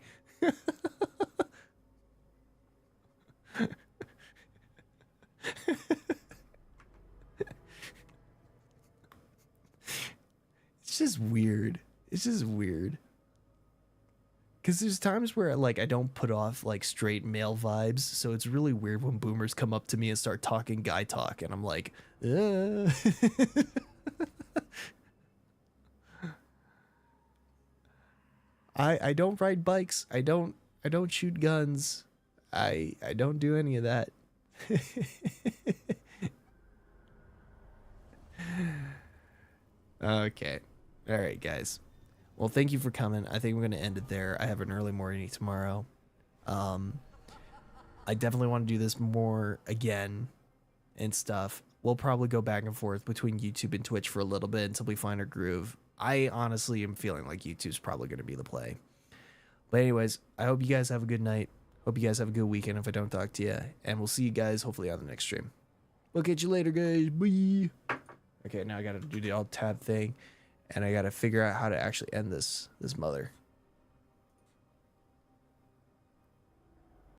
It's just weird. It's just weird. Because there's times where like I don't put off like straight male vibes, so it's really weird when boomers come up to me and start talking guy talk, and I'm like, I don't ride bikes. I don't shoot guns. I don't do any of that. Okay. All right, guys. Well, thank you for coming. I think we're going to end it there. I have an early morning tomorrow. I definitely want to do this more again and stuff. We'll probably go back and forth between YouTube and Twitch for a little bit until we find our groove. I honestly am feeling like YouTube's probably going to be the play. But anyways, I hope you guys have a good night. Hope you guys have a good weekend if I don't talk to you. And we'll see you guys hopefully on the next stream. We'll catch you later, guys. Bye. Okay, now I got to do the alt tab thing. And I got to figure out how to actually end this mother.